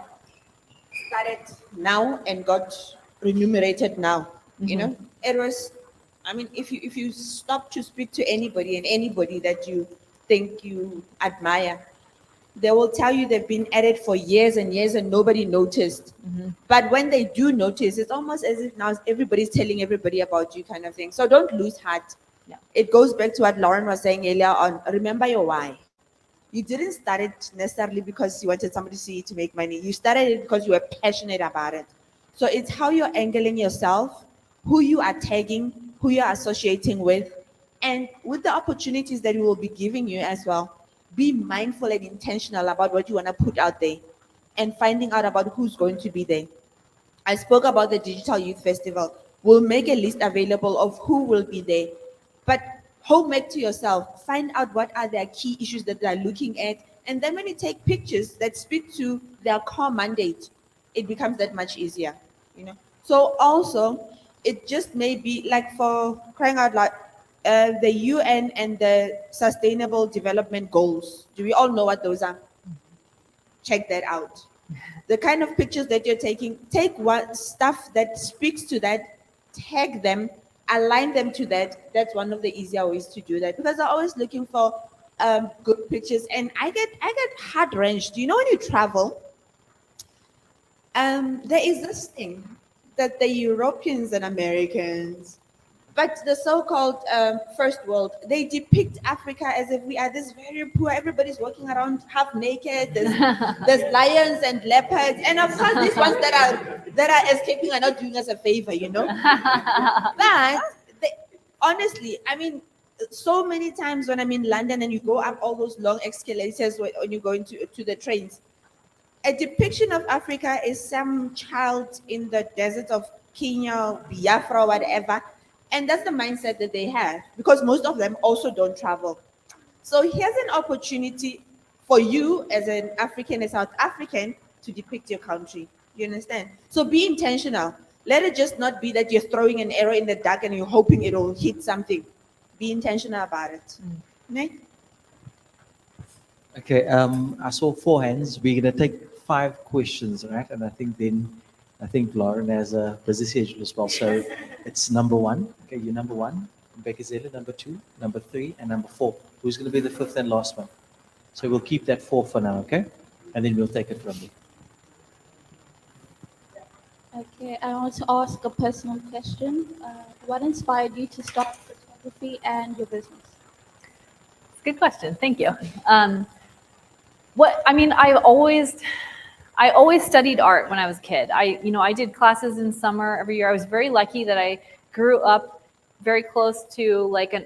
Speaker 2: started now and got remunerated now. It was. I mean, if you stop to speak to anybody and anybody that you think you admire, they will tell you they've been at it for years and years and nobody noticed. But when they do notice, it's almost as if now everybody's telling everybody about you, kind of thing. So don't lose heart.
Speaker 3: Yeah.
Speaker 2: It goes back to what Lauren was saying earlier on. Remember your why. You didn't start it necessarily because you wanted somebody to see it to make money. You started it because you were passionate about it. So it's how you're angling yourself, who you are tagging, who you're associating with, and with the opportunities that we will be giving you as well. Be mindful and intentional about what you want to put out there and finding out about who's going to be there. I spoke about the Digital Youth Festival. We'll make a list available of who will be there. But homework to yourself, find out what are their key issues that they're looking at. And then when you take pictures that speak to their core mandate, it becomes that much easier. So also, it just may be like, for crying out loud, the UN and the Sustainable Development Goals. Do we all know what those are? Check that out. The kind of pictures that you're taking, take what stuff that speaks to that, tag them, align them to that. That's one of the easier ways to do that, because I'm always looking for good pictures, and I get heart wrenched. When you travel, there is this thing that the Europeans and Americans, but the so-called first world, they depict Africa as if we are this very poor. Everybody's walking around half naked. There's lions and leopards, and of course, these ones that are escaping are not doing us a favor, But honestly, I mean, so many times when I'm in London and you go up all those long escalators when you go to the trains, a depiction of Africa is some child in the desert of Kenya, Biafra, whatever. And that's the mindset that they have, because most of them also don't travel. So here's an opportunity for you as an African, a South African, to depict your country. You understand? So be intentional. Let it just not be that you're throwing an arrow in the dark and you're hoping it'll hit something. Be intentional about it. Right?
Speaker 8: Okay, I saw 4 hands. We're going to take 5 questions, right? And I think Lauren has a busy schedule as well. So it's number 1. Okay, you're number 1. Rebecca Zella, number 2, number 3, and number 4. Who's going to be the 5th and last one? So we'll keep that 4 for now, okay? And then we'll take it from there.
Speaker 9: Okay, I want to ask a personal question. What inspired you to start photography and your business?
Speaker 3: It's a good question. Thank you. What I mean, I always studied art when I was a kid. I did classes in summer every year. I was very lucky that I grew up very close to like an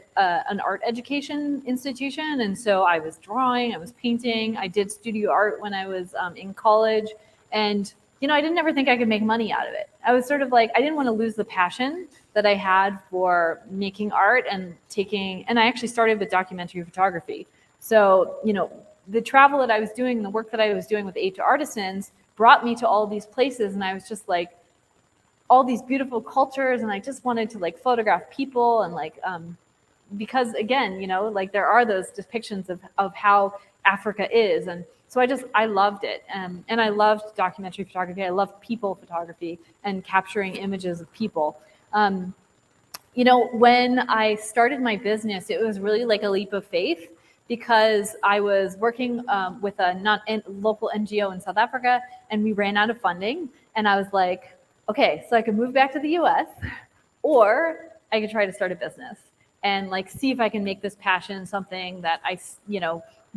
Speaker 3: art education institution, and so I was drawing, I was painting, I did studio art when I was in college, and I didn't ever think I could make money out of it. I was sort of like I didn't want to lose the passion that I had for making art and I actually started with documentary photography. So the travel that I was doing, the work that I was doing with Aid to Artisans brought me to all these places. And I was just like, all these beautiful cultures. And I just wanted to like photograph people and because again, like there are those depictions of how Africa is. And so I loved it. And I loved documentary photography. I loved people photography and capturing images of people. When I started my business, it was really like a leap of faith because I was working with a local NGO in South Africa, and we ran out of funding. And I was like, okay, so I could move back to the US, or I could try to start a business and like see if I can make this passion something that I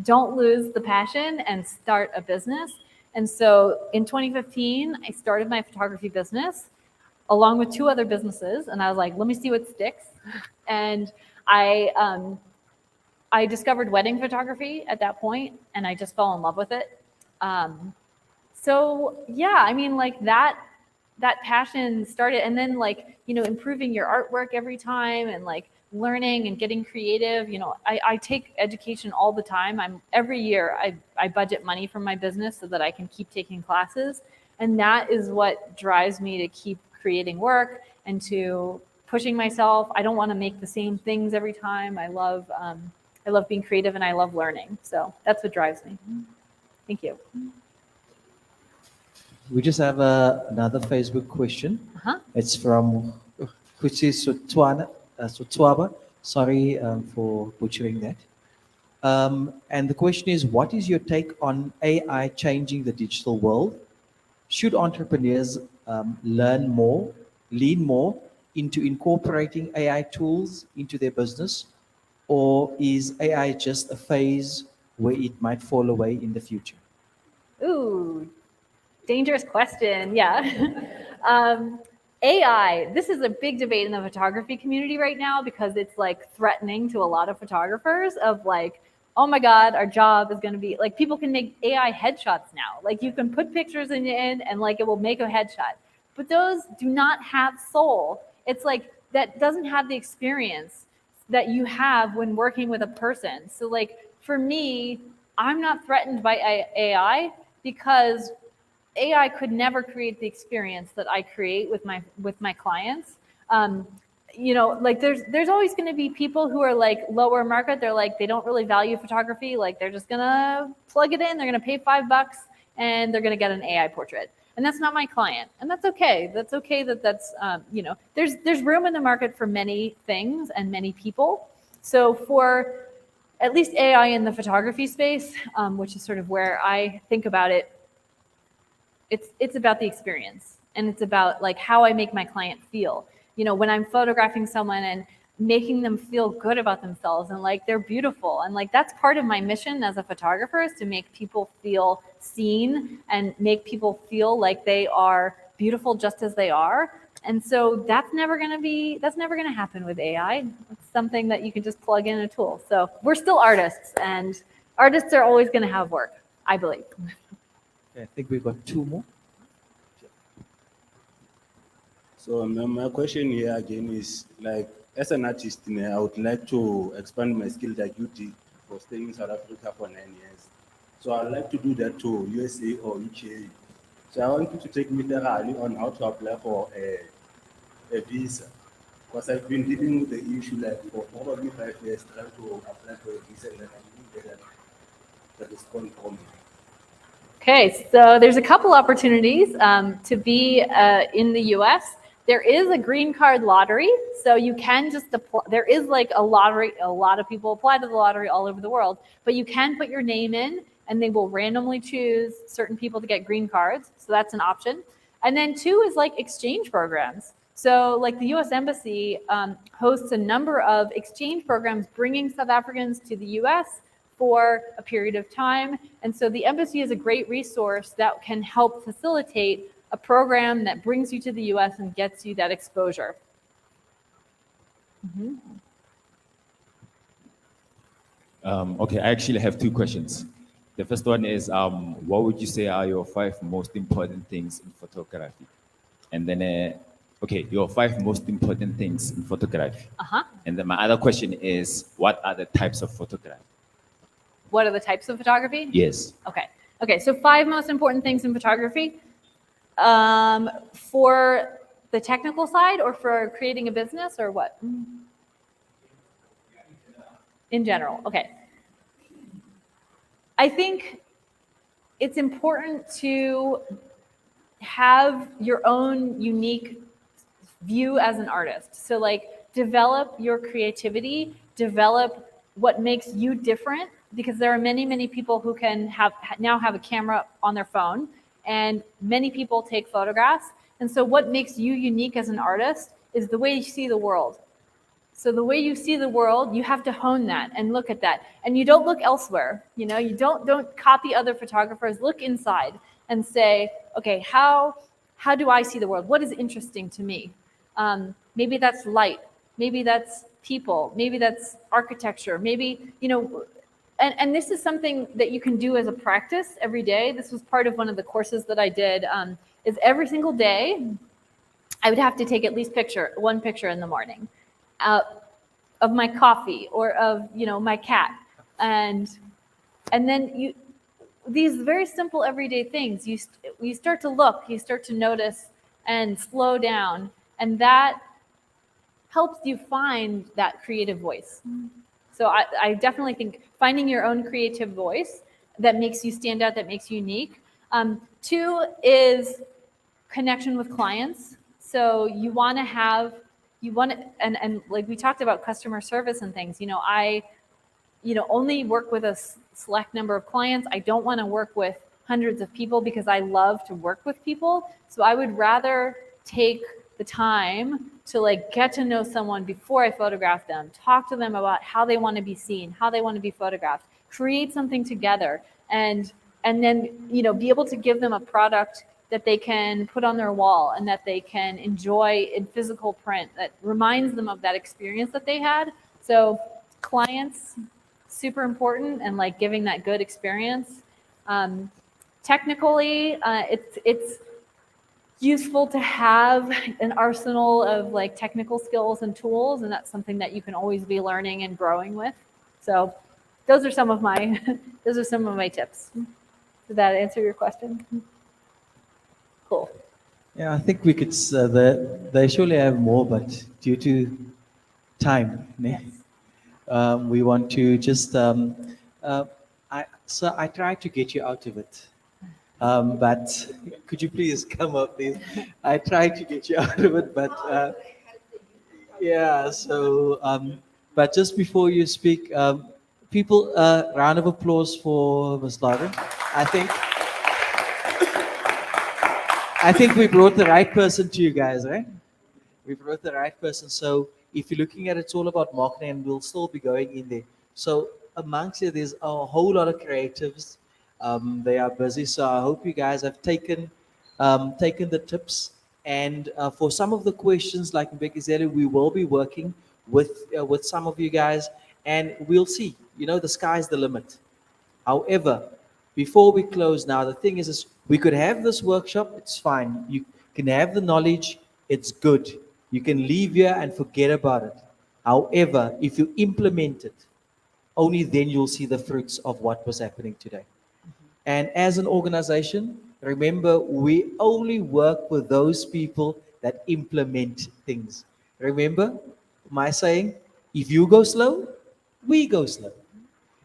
Speaker 3: don't lose the passion and start a business. And so in 2015, I started my photography business along with two other businesses, and I was like, let me see what sticks. And I discovered wedding photography at that point, and I just fell in love with it. So yeah, I mean, like that passion started, and then like improving your artwork every time, and like learning and getting creative. I take education all the time. Every year I budget money for my business so that I can keep taking classes, and that is what drives me to keep creating work and to pushing myself. I don't want to make the same things every time. I love being creative, and I love learning. So that's what drives me. Thank you.
Speaker 8: We just have another Facebook question.
Speaker 3: Uh-huh.
Speaker 8: It's from Kuchi Sutwaba. Sorry for butchering that. And the question is, what is your take on AI changing the digital world? Should entrepreneurs lean more into incorporating AI tools into their business, or is AI just a phase where it might fall away in the future?
Speaker 3: Ooh, dangerous question. Yeah. AI, this is a big debate in the photography community right now because it's like threatening to a lot of photographers of like, oh my God, our job is going to be like, people can make AI headshots now. Like you can put pictures in and like it will make a headshot, but those do not have soul. It's like that doesn't have the experience that you have when working with a person. So like for me, I'm not threatened by AI because AI could never create the experience that I create with my clients. Like there's always going to be people who are like lower market. They're like, they don't really value photography. Like they're just going to plug it in. They're going to pay $5 and they're going to get an AI portrait. And that's not my client. And that's okay. That's okay that's there's room in the market for many things and many people. So for at least AI in the photography space, which is sort of where I think about it, it's about the experience, and it's about like how I make my client feel. When I'm photographing someone and making them feel good about themselves and like they're beautiful, and like that's part of my mission as a photographer, is to make people feel seen and make people feel like they are beautiful just as they are. And so that's never going to happen with AI. It's something that you can just plug in a tool. So we're still artists, and artists are always going to have work, I believe.
Speaker 8: I think we've got two more.
Speaker 5: So my question here again is like, as an artist, I would like to expand my skill like you did for staying in South Africa for 9 years. So I'd like to do that to USA or UK. So I want you to take me thoroughly on how to apply for a visa. Because I've been dealing with the issue like for probably 5 years trying to apply for a visa, and I didn't get the response from me.
Speaker 3: Okay, so there's a couple opportunities to be in the US. There is a green card lottery, so you can just apply. There is like a lottery, a lot of people apply to the lottery all over the world, but you can put your name in and they will randomly choose certain people to get green cards. So that's an option. And then 2 is like exchange programs. So like the US Embassy hosts a number of exchange programs bringing South Africans to the US for a period of time. And so the embassy is a great resource that can help facilitate a program that brings you to the US and gets you that exposure.
Speaker 6: Okay, I actually have 2 questions. The first one is, what would you say are your 5 most important things in photography? And then, okay, your 5 most important things in photography.
Speaker 3: Uh-huh.
Speaker 6: And then my other question is, what are the types of photography?
Speaker 3: What are the types of photography?
Speaker 6: Yes.
Speaker 3: Okay. Okay. So 5 most important things in photography. For the technical side or for creating a business or what? In general. Okay. I think it's important to have your own unique view as an artist. So like develop your creativity, develop what makes you different, because there are many, many people who can now have a camera on their phone, and many people take photographs. And so what makes you unique as an artist is the way you see the world. So the way you see the world, you have to hone that and look at that. And you don't look elsewhere. You know, you don't copy other photographers. Look inside and say, okay, how do I see the world? What is interesting to me? Maybe that's light. Maybe that's people. Maybe that's architecture. Maybe, you know, and this is something that you can do as a practice every day. This was part of one of the courses that I did, is every single day, I would have to take at least one picture in the morning of my coffee or of, you know, my cat. And then these very simple everyday things, you start to look, you start to notice and slow down. And that helps you find that creative voice. So I definitely think finding your own creative voice that makes you stand out, that makes you unique. 2 is connection with clients. So you want to, and like we talked about customer service and things, you know, I only work with a select number of clients. I don't want to work with hundreds of people because I love to work with people. So I would rather take the time to like get to know someone before I photograph them, talk to them about how they want to be seen, how they want to be photographed, create something together, and then, you know, be able to give them a product that they can put on their wall and that they can enjoy in physical print that reminds them of that experience that they had. So clients, super important, and like giving that good experience. Technically, it's useful to have an arsenal of like technical skills and tools, and that's something that you can always be learning and growing with. So those are some of my tips. Did that answer your question? Cool.
Speaker 8: Yeah, I think we could, they surely have more, but due to time,
Speaker 3: Yes.
Speaker 8: we want to just, so I tried to get you out of it. But could you please come up, please? I tried to get you out of it, but yeah, so, but just before you speak, people, round of applause for Ms. Lauren. I think we brought the right person to you guys, right? We brought the right person. So if you're looking at it, it's all about marketing, and we'll still be going in there. So amongst you, there's a whole lot of creatives. They are busy. So I hope you guys have taken the tips. And for some of the questions, like Mbekizele, we will be working with some of you guys, and we'll see. You know, the sky's the limit. However, before we close now, the thing is we could have this workshop, it's fine. You can have the knowledge, it's good. You can leave here and forget about it. However, if you implement it, only then you'll see the fruits of what was happening today. And as an organization, remember, we only work with those people that implement things. Remember my saying, if you go slow, we go slow.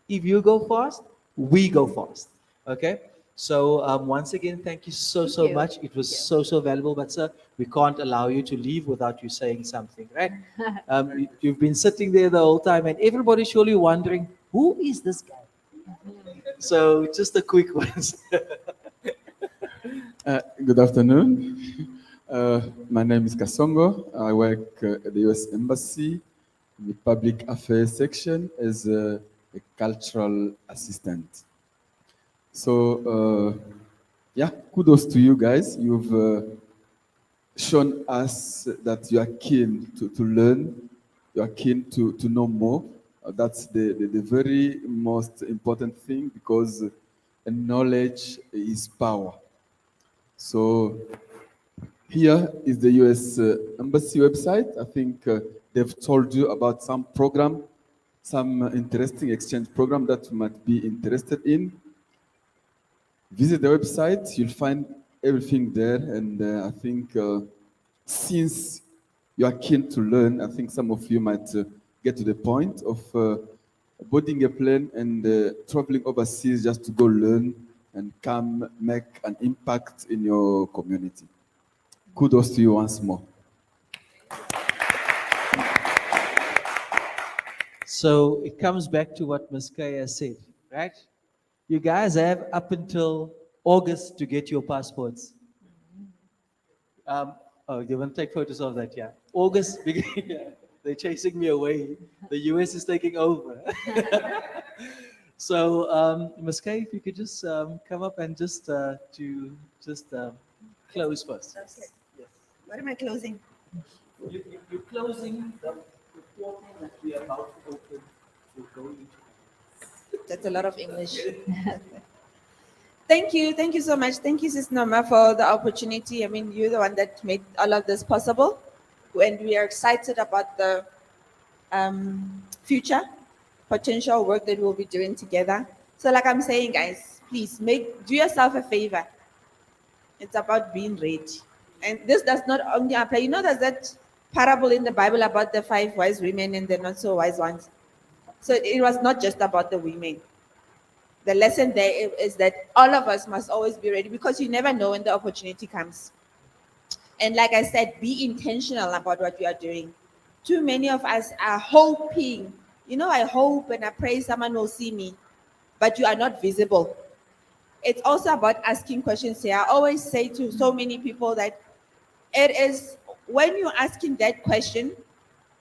Speaker 8: If you go fast, we go fast. Okay? So once again, thank you so much. It was so valuable. But sir, we can't allow you to leave without you saying something, right? You've been sitting there the whole time, and everybody's surely wondering, who is this guy? So just a quick one.
Speaker 10: Good afternoon. My name is Kasongo. I work at the U.S. Embassy in the Public Affairs section as a cultural assistant. So, yeah, kudos to you guys. You've shown us that you are keen to learn, you are keen to know more. That's the very most important thing because knowledge is power. So here is the US Embassy website. I think they've told you about some program, some interesting exchange program that you might be interested in. Visit the website, you'll find everything there. And I think since you are keen to learn, I think some of you might get to the point of boarding a plane and traveling overseas just to go learn and come make an impact in your community. Kudos to you once more.
Speaker 8: So it comes back to what Ms. Kaya said, right? You guys have up until August to get your passports. Oh, you want to take photos of that? Yeah. August, yeah, they're chasing me away. The US is taking over. So, Ms. Kay, if you could just come up and just close first.
Speaker 2: Okay. Yes. What am I closing?
Speaker 8: You're closing the portal that we are about to open. We're going into.
Speaker 2: That's a lot of English. Thank you so much. Thank you, Sis Norma, for the opportunity. I mean, you're the one that made all of this possible, and we are excited about the future potential work that we'll be doing together. So, like I'm saying, guys, please do yourself a favor. It's about being ready, and this does not only apply. You know, there's that parable in the Bible about the 5 wise women and the not so wise ones. So it was not just about the women. The lesson there is that all of us must always be ready because you never know when the opportunity comes. And like I said, be intentional about what you are doing. Too many of us are hoping, I hope and I pray someone will see me, but you are not visible. It's also about asking questions here. I always say to so many people that it is when you're asking that question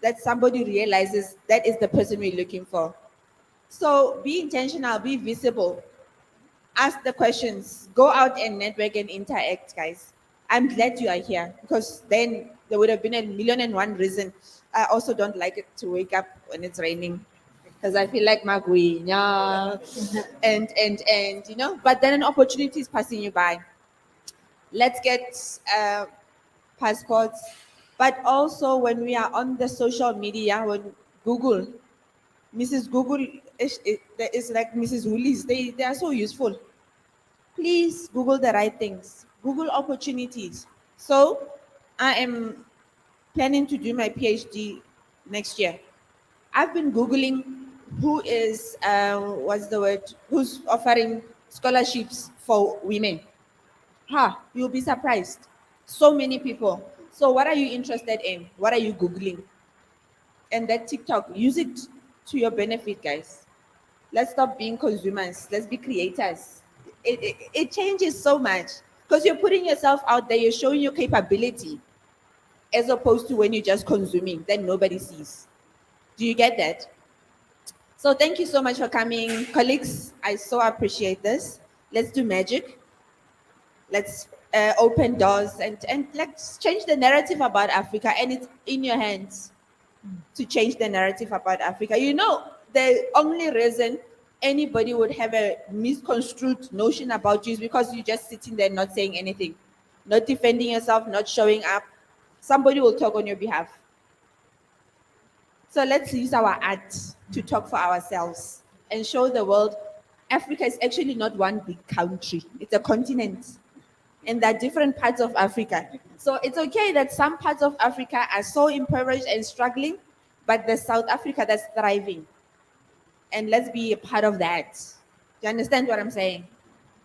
Speaker 2: that somebody realizes that is the person we're looking for. So be intentional, be visible, ask the questions, go out and network and interact, guys. I'm glad you are here because then there would have been 1,000,001 reason. I also don't like it to wake up when it's raining because I feel like magui, yeah, and but then an opportunity is passing you by. Let's get passports, but also when we are on the social media, when Google, Mrs. Google is like Mrs. Woolies. They are so useful. Please Google the right things. Google opportunities. So I am planning to do my PhD next year. I've been Googling who is, who's offering scholarships for women. You'll be surprised. So many people. So what are you interested in? What are you Googling? And that TikTok, use it to your benefit, guys. Let's stop being consumers. Let's be creators. It changes so much because you're putting yourself out there. You're showing your capability as opposed to when you're just consuming, then nobody sees. Do you get that? So thank you so much for coming, colleagues. I so appreciate this. Let's do magic. Let's open doors and let's change the narrative about Africa. And it's in your hands to change the narrative about Africa. The only reason anybody would have a misconstrued notion about you is because you're just sitting there not saying anything, not defending yourself, not showing up. Somebody will talk on your behalf. So let's use our art to talk for ourselves and show the world Africa is actually not one big country. It's a continent. And there are different parts of Africa. So it's okay that some parts of Africa are so impoverished and struggling, but there's South Africa that's thriving. And let's be a part of that. Do you understand what I'm saying?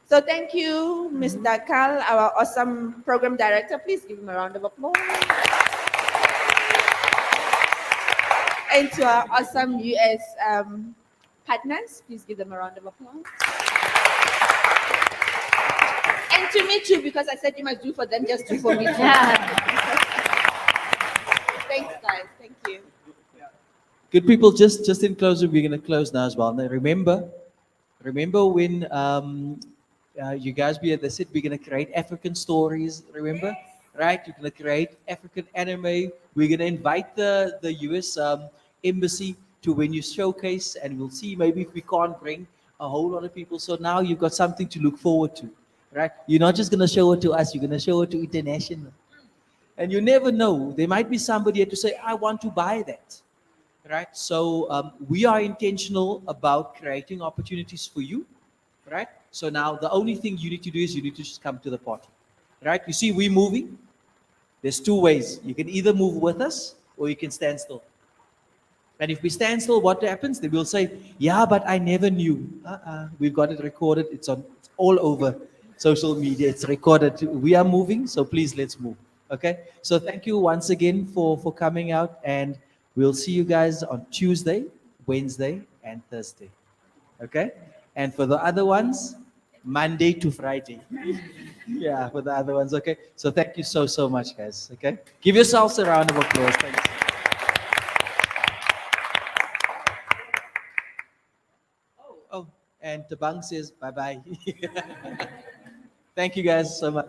Speaker 2: So thank you, Mr. Carl, our awesome program director. Please give him a round of applause. And to our awesome US partners, please give them a round of applause. And to me too, because I said you must do for them, just do for me too. Thanks, guys. Thank you.
Speaker 8: Good people, just in closing, we're going to close now as well. Now remember when you guys be at the sit, we're going to create African stories, remember? Right? You're going to create African anime. We're going to invite the US embassy to when you showcase, and we'll see maybe if we can't bring a whole lot of people. So now you've got something to look forward to, right? You're not just going to show it to us, you're going to show it to international. And you never know, there might be somebody here to say, I want to buy that. Right? So we are intentional about creating opportunities for you, right? So now the only thing you need to do is you need to just come to the party, right? You see, we're moving. There's two ways. You can either move with us or you can stand still. And if we stand still, what happens? They will say, yeah, but I never knew. We've got it recorded. It's all over social media. It's recorded. We are moving, so please let's move. Okay? So thank you once again for coming out, and we'll see you guys on Tuesday, Wednesday, and Thursday. Okay? And for the other ones, Monday to Friday. Yeah, for the other ones. Okay? So thank you so much, guys. Okay? Give yourselves a round of applause. Thanks. Oh, and Tabang says bye-bye. Thank you guys so much.